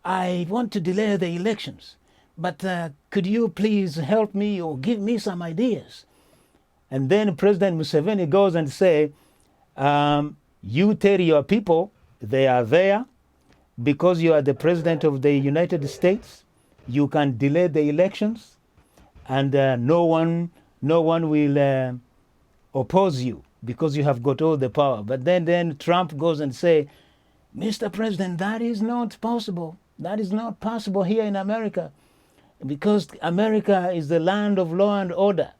I want to delay the elections, but could you please help me or give me some ideas?" And then President Museveni goes and say, "You tell your people they are there because you are the President of the United States. You can delay the elections, and no one will oppose you because you have got all the power." But then Trump goes and say, "Mr. President, that is not possible. That is not possible here in America because America is the land of law and order."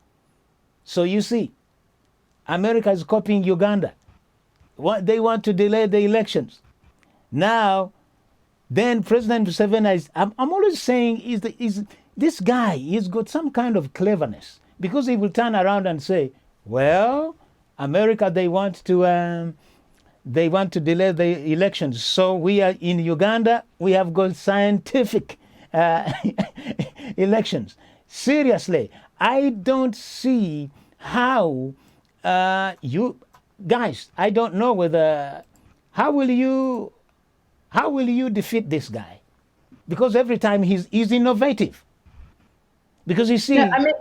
So you see, America is copying Uganda. They want to delay the elections. Now, then President Museveni I'm always saying, is this guy, he's got some kind of cleverness, because he will turn around and say, well, America, they want to delay the elections. So we are in Uganda, we have got scientific elections. Seriously, I don't see how you guys, I don't know whether, how will you defeat this guy? Because every time he's innovative. Because you see, yeah, I mean,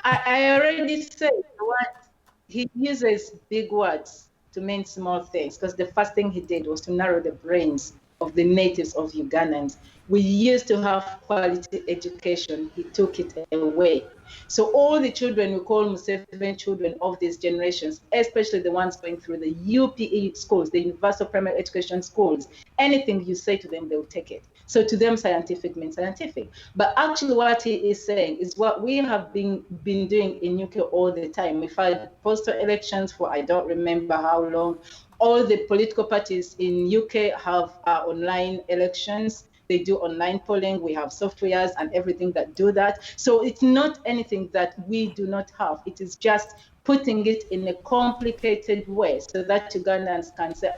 I already said what he uses big words to mean small things, because the first thing he did was to narrow the brains of the natives of Ugandans. We used to have quality education. He took it away. So all the children, we call Museveni children of these generations, especially the ones going through the UPE schools, the Universal Primary Education schools, anything you say to them, they'll take it. So to them, scientific means scientific. But actually what he is saying is what we have been doing in UK all the time. We've had postal elections for I don't remember how long. All the political parties in UK have online elections. They do online polling. We have softwares and everything that do that. So it's not anything that we do not have. It is just putting it in a complicated way so that Ugandans can say,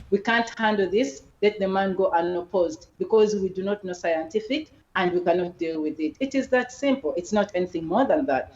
we can't handle this. Let the man go unopposed because we do not know scientific and we cannot deal with it. It is that simple. It's not anything more than that.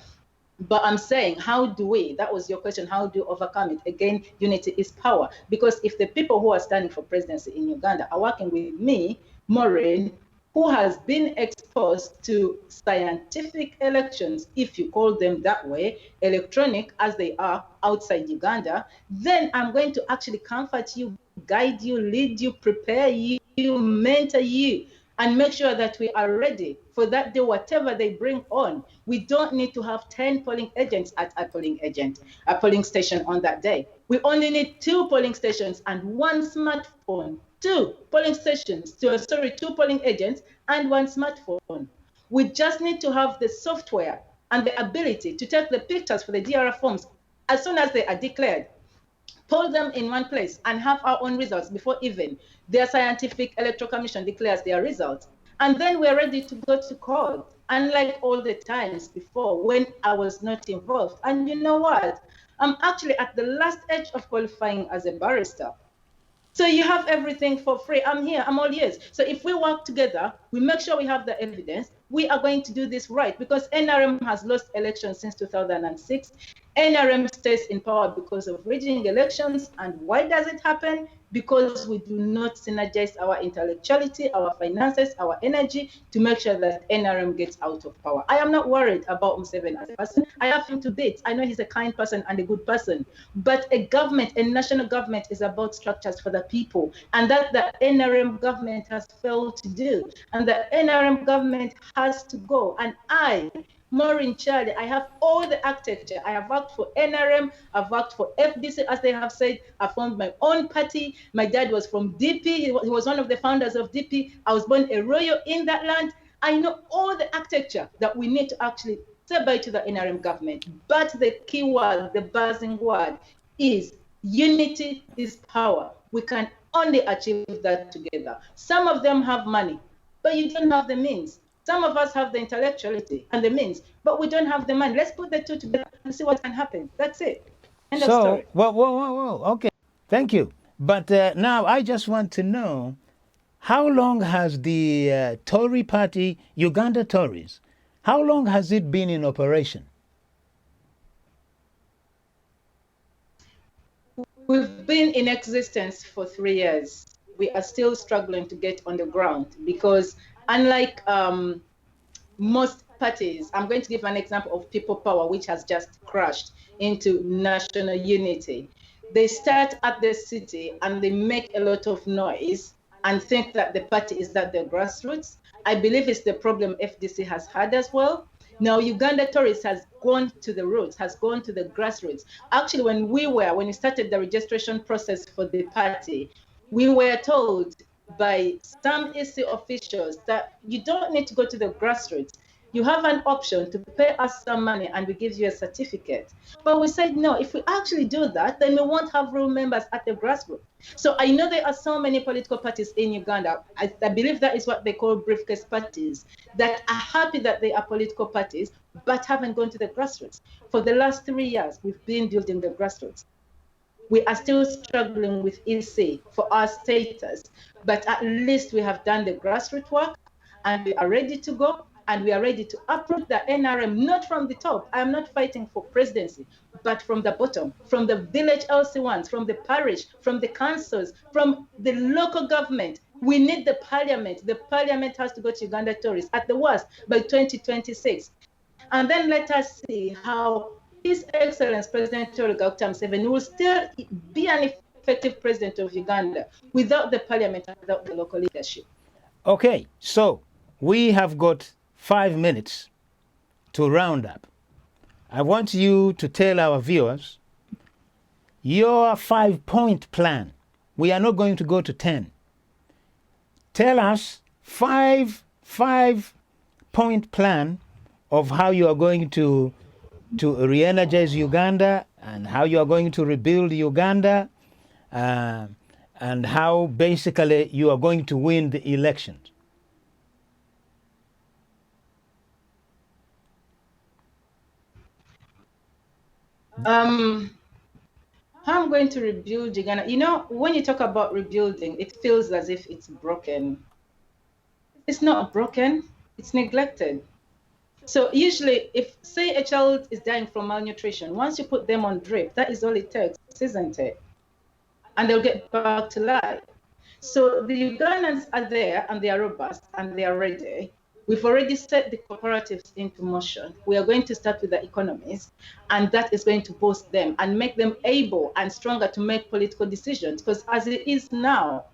But I'm saying, how do we, that was your question, how do you overcome it? Again, unity is power. Because if the people who are standing for presidency in Uganda are working with me, Maureen, who has been exposed to scientific elections, if you call them that way, electronic as they are outside Uganda, then I'm going to actually comfort you, guide you, lead you, prepare you, mentor you, and make sure that we are ready for that day, whatever they bring on. We don't need to have 10 polling agents at a polling station on that day. We only need 2 polling stations and 1 smartphone 2 polling stations, two polling agents, and 1 smartphone. We just need to have the software and the ability to take the pictures for the DRR forms as soon as they are declared, pull them in one place, and have our own results before even their scientific electoral commission declares their results. And then we're ready to go to court, unlike all the times before when I was not involved. And you know what? I'm actually at the last edge of qualifying as a barrister. So you have everything for free. I'm here, I'm all ears. So if we work together, we make sure we have the evidence, we are going to do this right, because NRM has lost elections since 2006. NRM stays in power because of rigging elections. And why does it happen? Because we do not synergize our intellectuality, our finances, our energy to make sure that NRM gets out of power. I am not worried about Museveni as a person. I have him to date. I know he's a kind person and a good person. But a government, a national government, is about structures for the people. And that the NRM government has failed to do. And the NRM government has to go. And Maureen Kyalya, I have all the architecture. I have worked for NRM, I've worked for FDC, as they have said. I formed my own party. My dad was from DP. He was one of the founders of DP. I was born a royal in that land. I know all the architecture that we need to actually say bye to the NRM government. But the key word, the buzzing word, is unity is power. We can only achieve that together. Some of them have money, but you don't have the means. Some of us have the intellectuality and the means, but we don't have the money. Let's put the two together and see what can happen. That's it. End of story. Well, okay. Thank you. But now I just want to know, how long has the Tory party, Uganda Tories, how long has it been in operation? We've been in existence for 3 years. We are still struggling to get on the ground because unlike most parties, I'm going to give an example of People Power, which has just crashed into national unity. They start at the city and they make a lot of noise and think that the party is at the grassroots. I believe it's the problem FDC has had as well. Now, Uganda Tories has gone to the roots, has gone to the grassroots. Actually, when we started the registration process for the party, we were told by some EC officials that you don't need to go to the grassroots. You have an option to pay us some money and we give you a certificate. But we said, no, if we actually do that, then we won't have real members at the grassroots. So I know there are so many political parties in Uganda. I believe that is what they call briefcase parties, that are happy that they are political parties, but haven't gone to the grassroots. For the last 3 years, we've been building the grassroots. We are still struggling with EC for our status, but at least we have done the grassroots work and we are ready to go. And we are ready to uproot the NRM, not from the top. I am not fighting for presidency, but from the bottom, from the village LC1s, from the parish, from the councils, from the local government. We need the parliament. The parliament has to go to Uganda Tories at the worst by 2026. And then let us see how His Excellency President Dr. Museveni will still be an effective president of Uganda without the parliament and without the local leadership. Okay, so we have got 5 minutes to round up. I want you to tell our viewers your 5-point plan. We are not going to go to 10. Tell us 5-point plan of how you are going to re-energize Uganda and how you are going to rebuild Uganda and how basically you are going to win the elections. How I'm going to rebuild Uganda. You know, when you talk about rebuilding, it feels as if it's broken. It's not broken, it's neglected. So usually if, say, a child is dying from malnutrition, once you put them on drip, that is all it takes, isn't it? And they'll get back to life. So the Ugandans are there and they are robust and they are ready. We've already set the cooperatives into motion. We are going to start with the economies, and that is going to boost them and make them able and stronger to make political decisions. Because as it is now,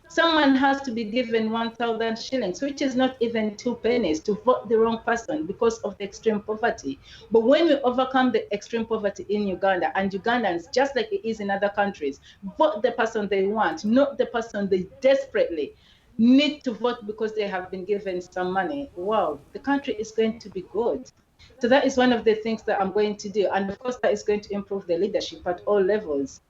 Someone has to be given 1,000 shillings, which is not even 2 pennies, to vote the wrong person because of the extreme poverty. But when we overcome the extreme poverty in Uganda, and Ugandans, just like it is in other countries, vote the person they want, not the person they desperately need to vote because they have been given some money. Wow, the country is going to be good. So that is one of the things that I'm going to do. And of course, that is going to improve the leadership at all levels.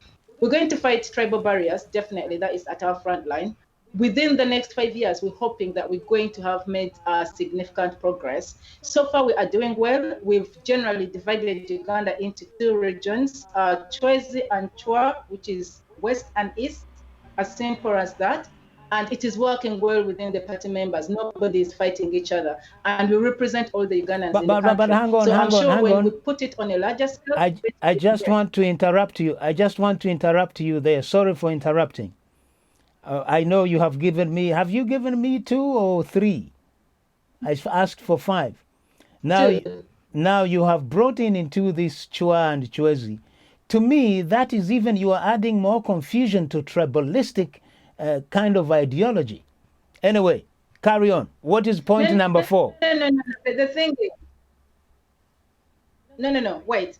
We're going to fight tribal barriers, definitely. That is at our front line. Within the next 5 years, we're hoping that we're going to have made significant progress. So far, we are doing well. We've generally divided Uganda into 2 regions, Chwezi and Chwa, which is west and east, as simple as that. And it is working well within the party members. Nobody is fighting each other. And we represent all the Ugandans in the country. But hang on, so hang I'm sure on, when we put it on a larger scale... I just want to interrupt you. I just want to interrupt you there. Sorry for interrupting. I know you have given me... Have you given me 2 or 3? I've asked for 5. Now you have brought into this Chwa and Chwezi. To me, that is even... You are adding more confusion to tribalistic kind of ideology. Anyway, carry on. What is point number 4? No. The thing is... No. Wait.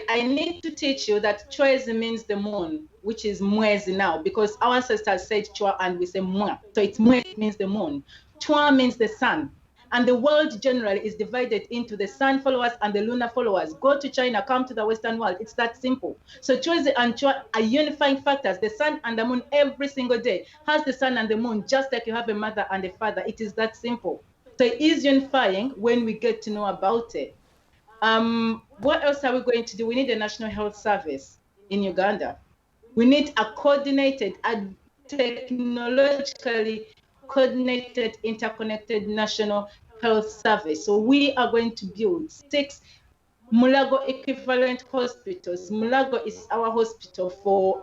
I need to teach you that Chwezi means the moon, which is Mwezi now, because our ancestors said Chwa and we say Mwa. So it's Mwezi means the moon. Chwa means the sun. And the world generally is divided into the sun followers and the lunar followers. Go to China, come to the Western world. It's that simple. So Chwezi and Chwa are unifying factors. The sun and the moon every single day has the sun and the moon, just like you have a mother and a father. It is that simple. So it is unifying when we get to know about it. What else are we going to do? We need a national health service in Uganda. We need a coordinated and technologically coordinated, interconnected national health service. So we are going to build 6 Mulago equivalent hospitals. Mulago is our hospital for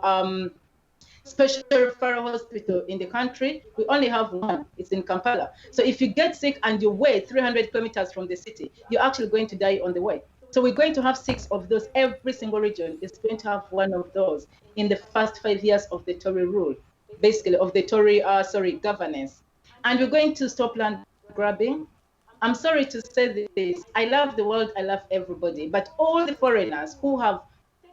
special referral hospital in the country. We only have 1. It's in Kampala. So if you get sick and you weigh 300 kilometers from the city, you're actually going to die on the way. So we're going to have 6 of those. Every single region is going to have 1 of those in the first 5 years of the Tory rule, basically of the Tory governance. And we're going to stop land grabbing. I'm sorry to say this. I love the world. I love everybody. But all the foreigners who have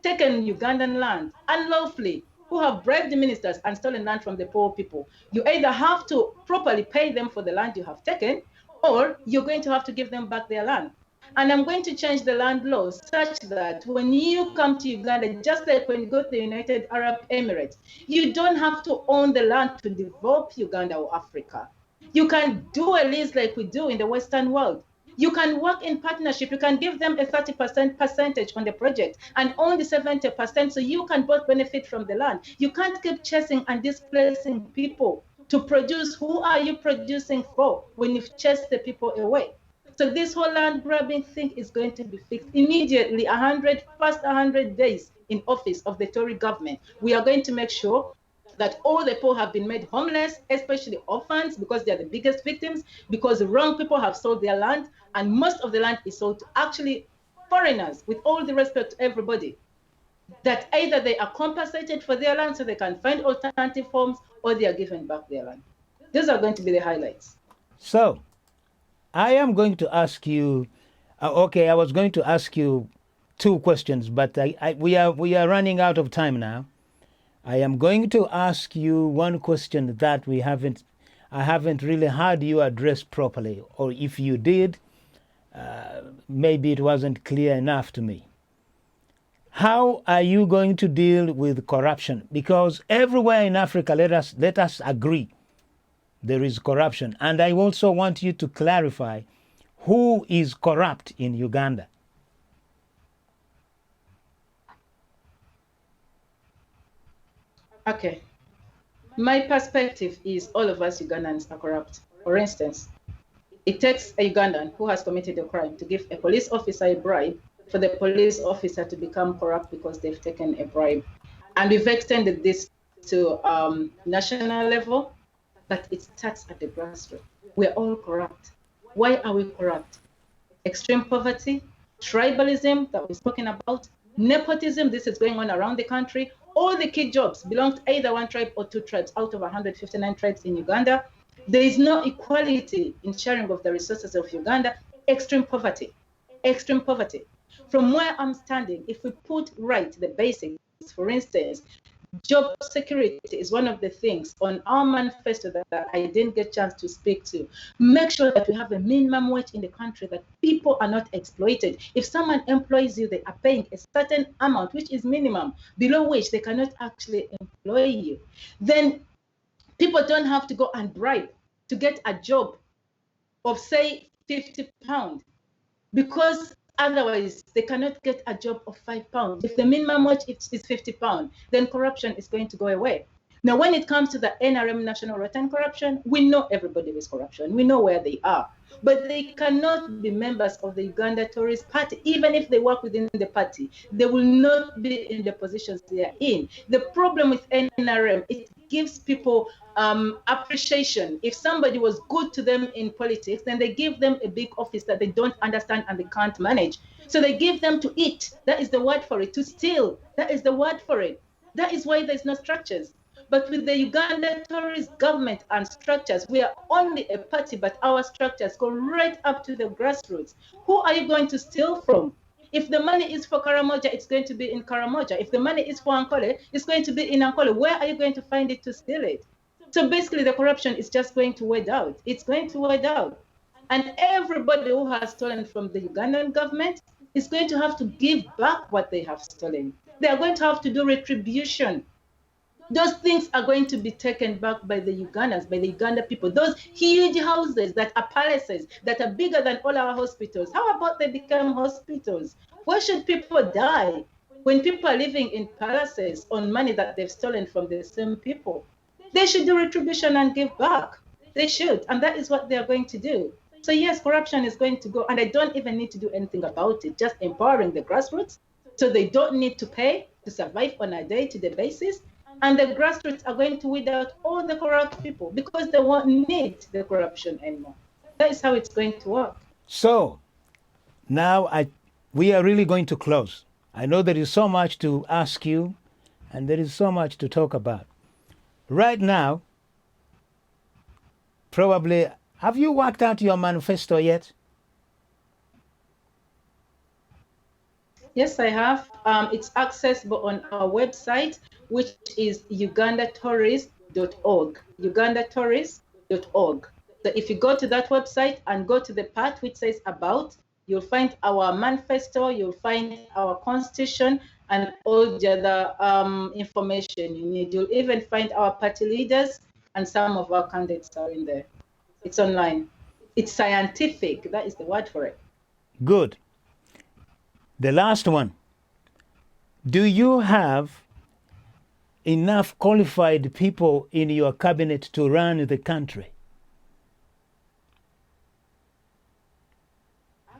taken Ugandan land unlawfully, who have bribed the ministers and stolen land from the poor people, you either have to properly pay them for the land you have taken, or you're going to have to give them back their land. And I'm going to change the land laws such that when you come to Uganda, just like when you go to the United Arab Emirates, you don't have to own the land to develop Uganda or Africa. You can do a lease like we do in the Western world. You can work in partnership. You can give them a 30% percentage on the project and own the 70%, so you can both benefit from the land. You can't keep chasing and displacing people to produce. Who are you producing for when you've chased the people away? So this whole land grabbing thing is going to be fixed immediately. 100 days in office of the Tory government. We are going to make sure that all the poor have been made homeless, especially orphans, because they are the biggest victims, because the wrong people have sold their land, and most of the land is sold to actually foreigners, with all the respect to everybody, that either they are compensated for their land so they can find alternative homes, or they are given back their land. These are going to be the highlights. So, I am going to ask you, okay, I was going to ask you 2 questions, but we are running out of time now. I am going to ask you 1 question that I haven't really heard you address properly, or if you did, maybe it wasn't clear enough to me. How are you going to deal with corruption? Because everywhere in Africa, let us agree, there is corruption. And I also want you to clarify who is corrupt in Uganda. Okay. My perspective is all of us Ugandans are corrupt. For instance, it takes a Ugandan who has committed a crime to give a police officer a bribe for the police officer to become corrupt because they've taken a bribe. And we've extended this to national level, but it starts at the grassroots. We're all corrupt. Why are we corrupt? Extreme poverty, tribalism that we're talking about, Nepotism, this is going on around the country. All the key jobs belong to either one tribe or two tribes out of 159 tribes in Uganda. There is no equality in sharing of the resources of Uganda. Extreme poverty, extreme poverty. From where I'm standing, if we put right the basics, for instance, job security is one of the things on our manifesto that I didn't get a chance to speak to. Make sure that we have a minimum wage in the country, that people are not exploited. If someone employs you, they are paying a certain amount, which is minimum, below which they cannot actually employ you. Then people don't have to go and bribe to get a job of, say, £50, because otherwise they cannot get a job of £5. If the minimum wage is £50, then corruption is going to go away. Now, when it comes to the NRM national rotten corruption, we know everybody is corruption. We know where they are. But they cannot be members of the Uganda Tourist Party. Even if they work within the party, they will not be in the positions they are in. The problem with NRM, it gives people appreciation. If somebody was good to them in politics, then they give them a big office that they don't understand and they can't manage. So they give them to eat. That is the word for it. To steal. That is the word for it. That is why there's no structures. But with the Uganda tourist government and structures, we are only a party, but our structures go right up to the grassroots. Who are you going to steal from? If the money is for Karamoja, it's going to be in Karamoja. If the money is for Ankole, it's going to be in Ankole. Where are you going to find it to steal it? So basically, the corruption is just going to wade out. It's going to wade out. And everybody who has stolen from the Ugandan government is going to have to give back what they have stolen. They are going to have to do retribution. Those things are going to be taken back by the Ugandans, by the Uganda people. Those huge houses that are palaces, that are bigger than all our hospitals. How about they become hospitals? Why should people die when people are living in palaces on money that they've stolen from the same people? They should do retribution and give back. They should, and that is what they are going to do. So yes, corruption is going to go, and I don't even need to do anything about it, just empowering the grassroots so they don't need to pay to survive on a day-to-day basis. And the grassroots are going to weed out all the corrupt people because they won't need the corruption anymore. That is how it's going to work. So now we are really going to close. I know there is so much to ask you and there is so much to talk about. Right now, probably, have you worked out your manifesto yet? Yes, I have. It's accessible on our website, which is ugandatourist.org. ugandatourist.org. So if you go to that website and go to the part which says about, you'll find our manifesto, you'll find our constitution, and all the other information you need. You'll even find our party leaders, and some of our candidates are in there. It's online. It's scientific. That is the word for it. Good. The last one. Do you have enough qualified people in your cabinet to run the country?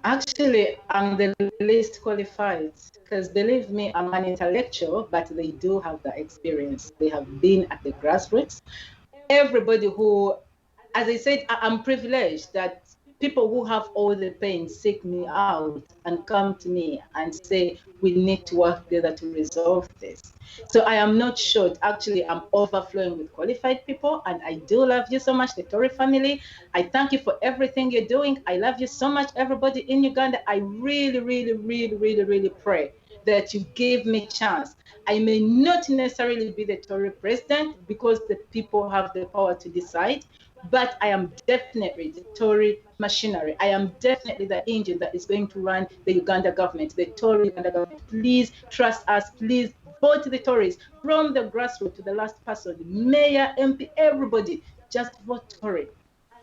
Actually, I'm the least qualified because, believe me, I'm an intellectual, but they do have the experience. They have been at the grassroots. Everybody who, as I said, I'm privileged that people who have all the pain seek me out and come to me and say, we need to work together to resolve this. So I am not short. Actually, I'm overflowing with qualified people, and I do love you so much, the Tory family. I thank you for everything you're doing. I love you so much, everybody in Uganda. I really, really, really, really, really pray that you give me a chance. I may not necessarily be the Tory president because the people have the power to decide, but I am definitely the Tory machinery. I am definitely the engine that is going to run the Uganda government, the Tory Uganda government. Please trust us. Please vote the Tories from the grassroots to the last person, mayor, MP, everybody. Just vote Tory,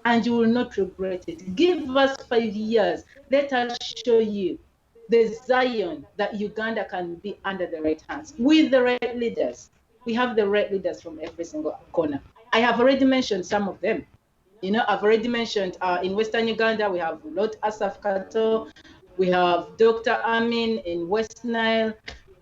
and you will not regret it. Give us 5 years. Let us show you the Zion that Uganda can be under the right hands with the right leaders. We have the right leaders from every single corner. I have already mentioned some of them. You know, I've already mentioned in Western Uganda, we have Lord Asaf Kato, we have Dr. Amin in West Nile,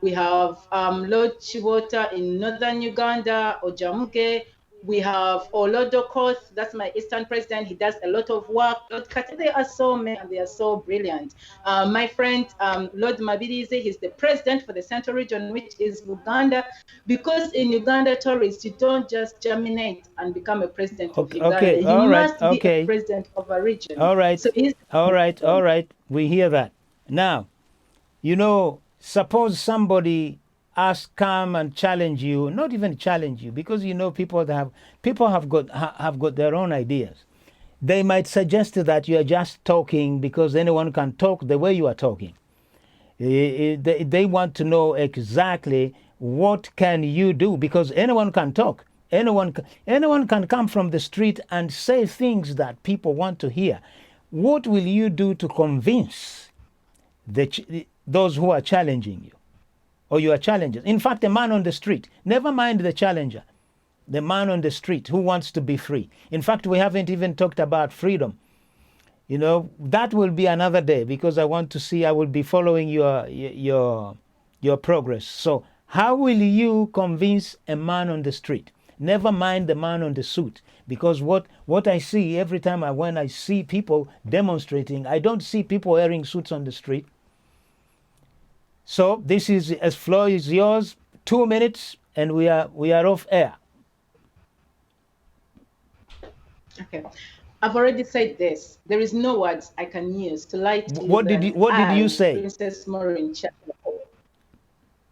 we have Lord Chibota in Northern Uganda, Ojamuge, We have Olodokoth, that's my Eastern president. He does a lot of work. Lord Kate, they are so many and they are so brilliant. My friend, Lord Mabirizi, he's the president for the Central Region, which is Uganda. Because in Uganda, tourists, you don't just germinate and become a president of Uganda. Okay, You all right, must be a president of a region. All right, So he's all right. We hear that. Now, you know, suppose somebody come and challenge you, not even challenge you, because you know people have got their own ideas. They might suggest that you are just talking because anyone can talk the way you are talking. They want to know exactly what can you do, because anyone can talk. Anyone can come from the street and say things that people want to hear. What will you do to convince those who are challenging you, or your challengers? In fact, the man on the street, never mind the challenger, the man on the street who wants to be free. In fact, we haven't even talked about freedom. You know, that will be another day, because I will be following your progress. So how will you convince a man on the street? Never mind the man on the suit, because what I see every time when I see people demonstrating, I don't see people wearing suits on the street. So this is, as floor is yours, 2 minutes, and we are off air. Okay. I've already said this. There is no words I can use to lie to what did you say? Princess Maureen Kyalya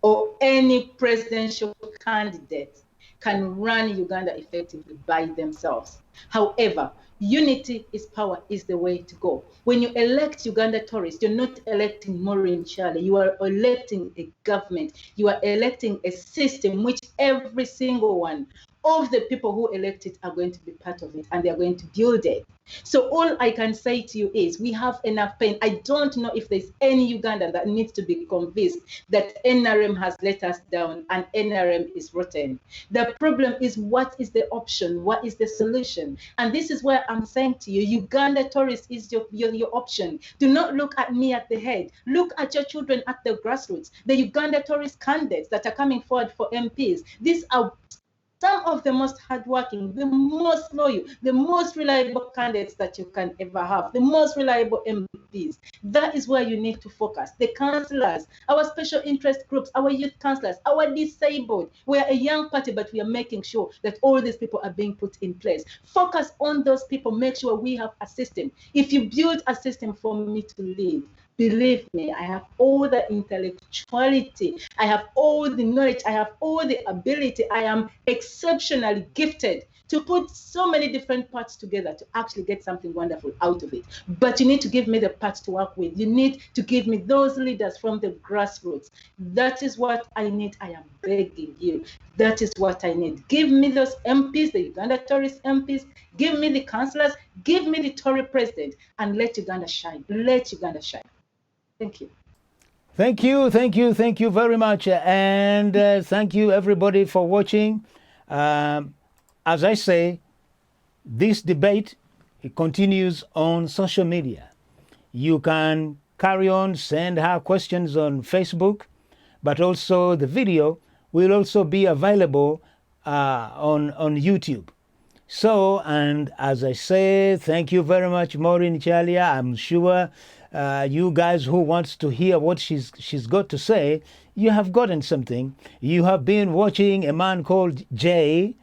or any presidential candidate can run Uganda effectively by themselves. However, unity is power is the way to go. When you elect Uganda tourists, you're not electing Maureen Kyalya. You are electing a government. You are electing a system which every single one of the people who elect it are going to be part of it, and they're going to build it. So all I can say to you is we have enough pain. I don't know if there's any Ugandan that needs to be convinced that NRM has let us down and NRM is rotten. The problem is, what is the option? What is the solution? And this is where I'm saying to you, Uganda tourist is your option. Do not look at me at the head. Look at your children at the grassroots. The Uganda tourist candidates that are coming forward for MPs. These are some of the most hardworking, the most loyal, the most reliable candidates that you can ever have, the most reliable MPs. That is where you need to focus. The councillors, our special interest groups, our youth councillors, our disabled. We are a young party, but we are making sure that all these people are being put in place. Focus on those people. Make sure we have a system. If you build a system for me to lead, believe me, I have all the intellectuality, I have all the knowledge, I have all the ability. I am exceptionally gifted to put so many different parts together to actually get something wonderful out of it. But you need to give me the parts to work with. You need to give me those leaders from the grassroots. That is what I need. I am begging you. That is what I need. Give me those MPs, the Uganda tourist MPs. Give me the councillors. Give me the Tory president, and let Uganda shine. Let Uganda shine. Thank you. Thank you very much. And thank you everybody for watching. As I say, this debate, it continues on social media. You can carry on, send her questions on Facebook, but also the video will also be available on YouTube. So, and as I say, thank you very much, Maureen Kyalya. I'm sure you guys who wants to hear what she's got to say, you have gotten something. You have been watching a man called Jay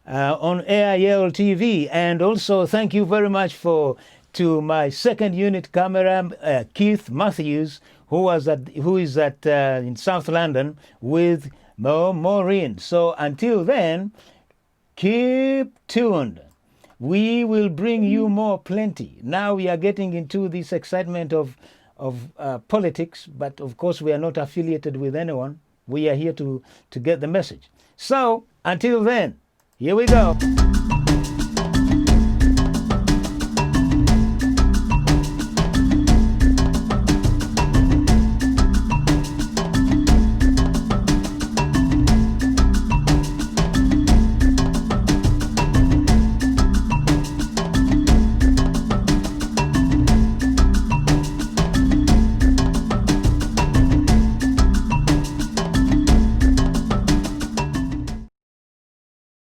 on AIL TV, and also thank you very much to my second unit camera, Keith Matthews, who is at in South London with Maureen. So until then, keep tuned. We will bring you more plenty. Now we are getting into this excitement of politics, but of course we are not affiliated with anyone. We are here to get the message. So until then, here we go.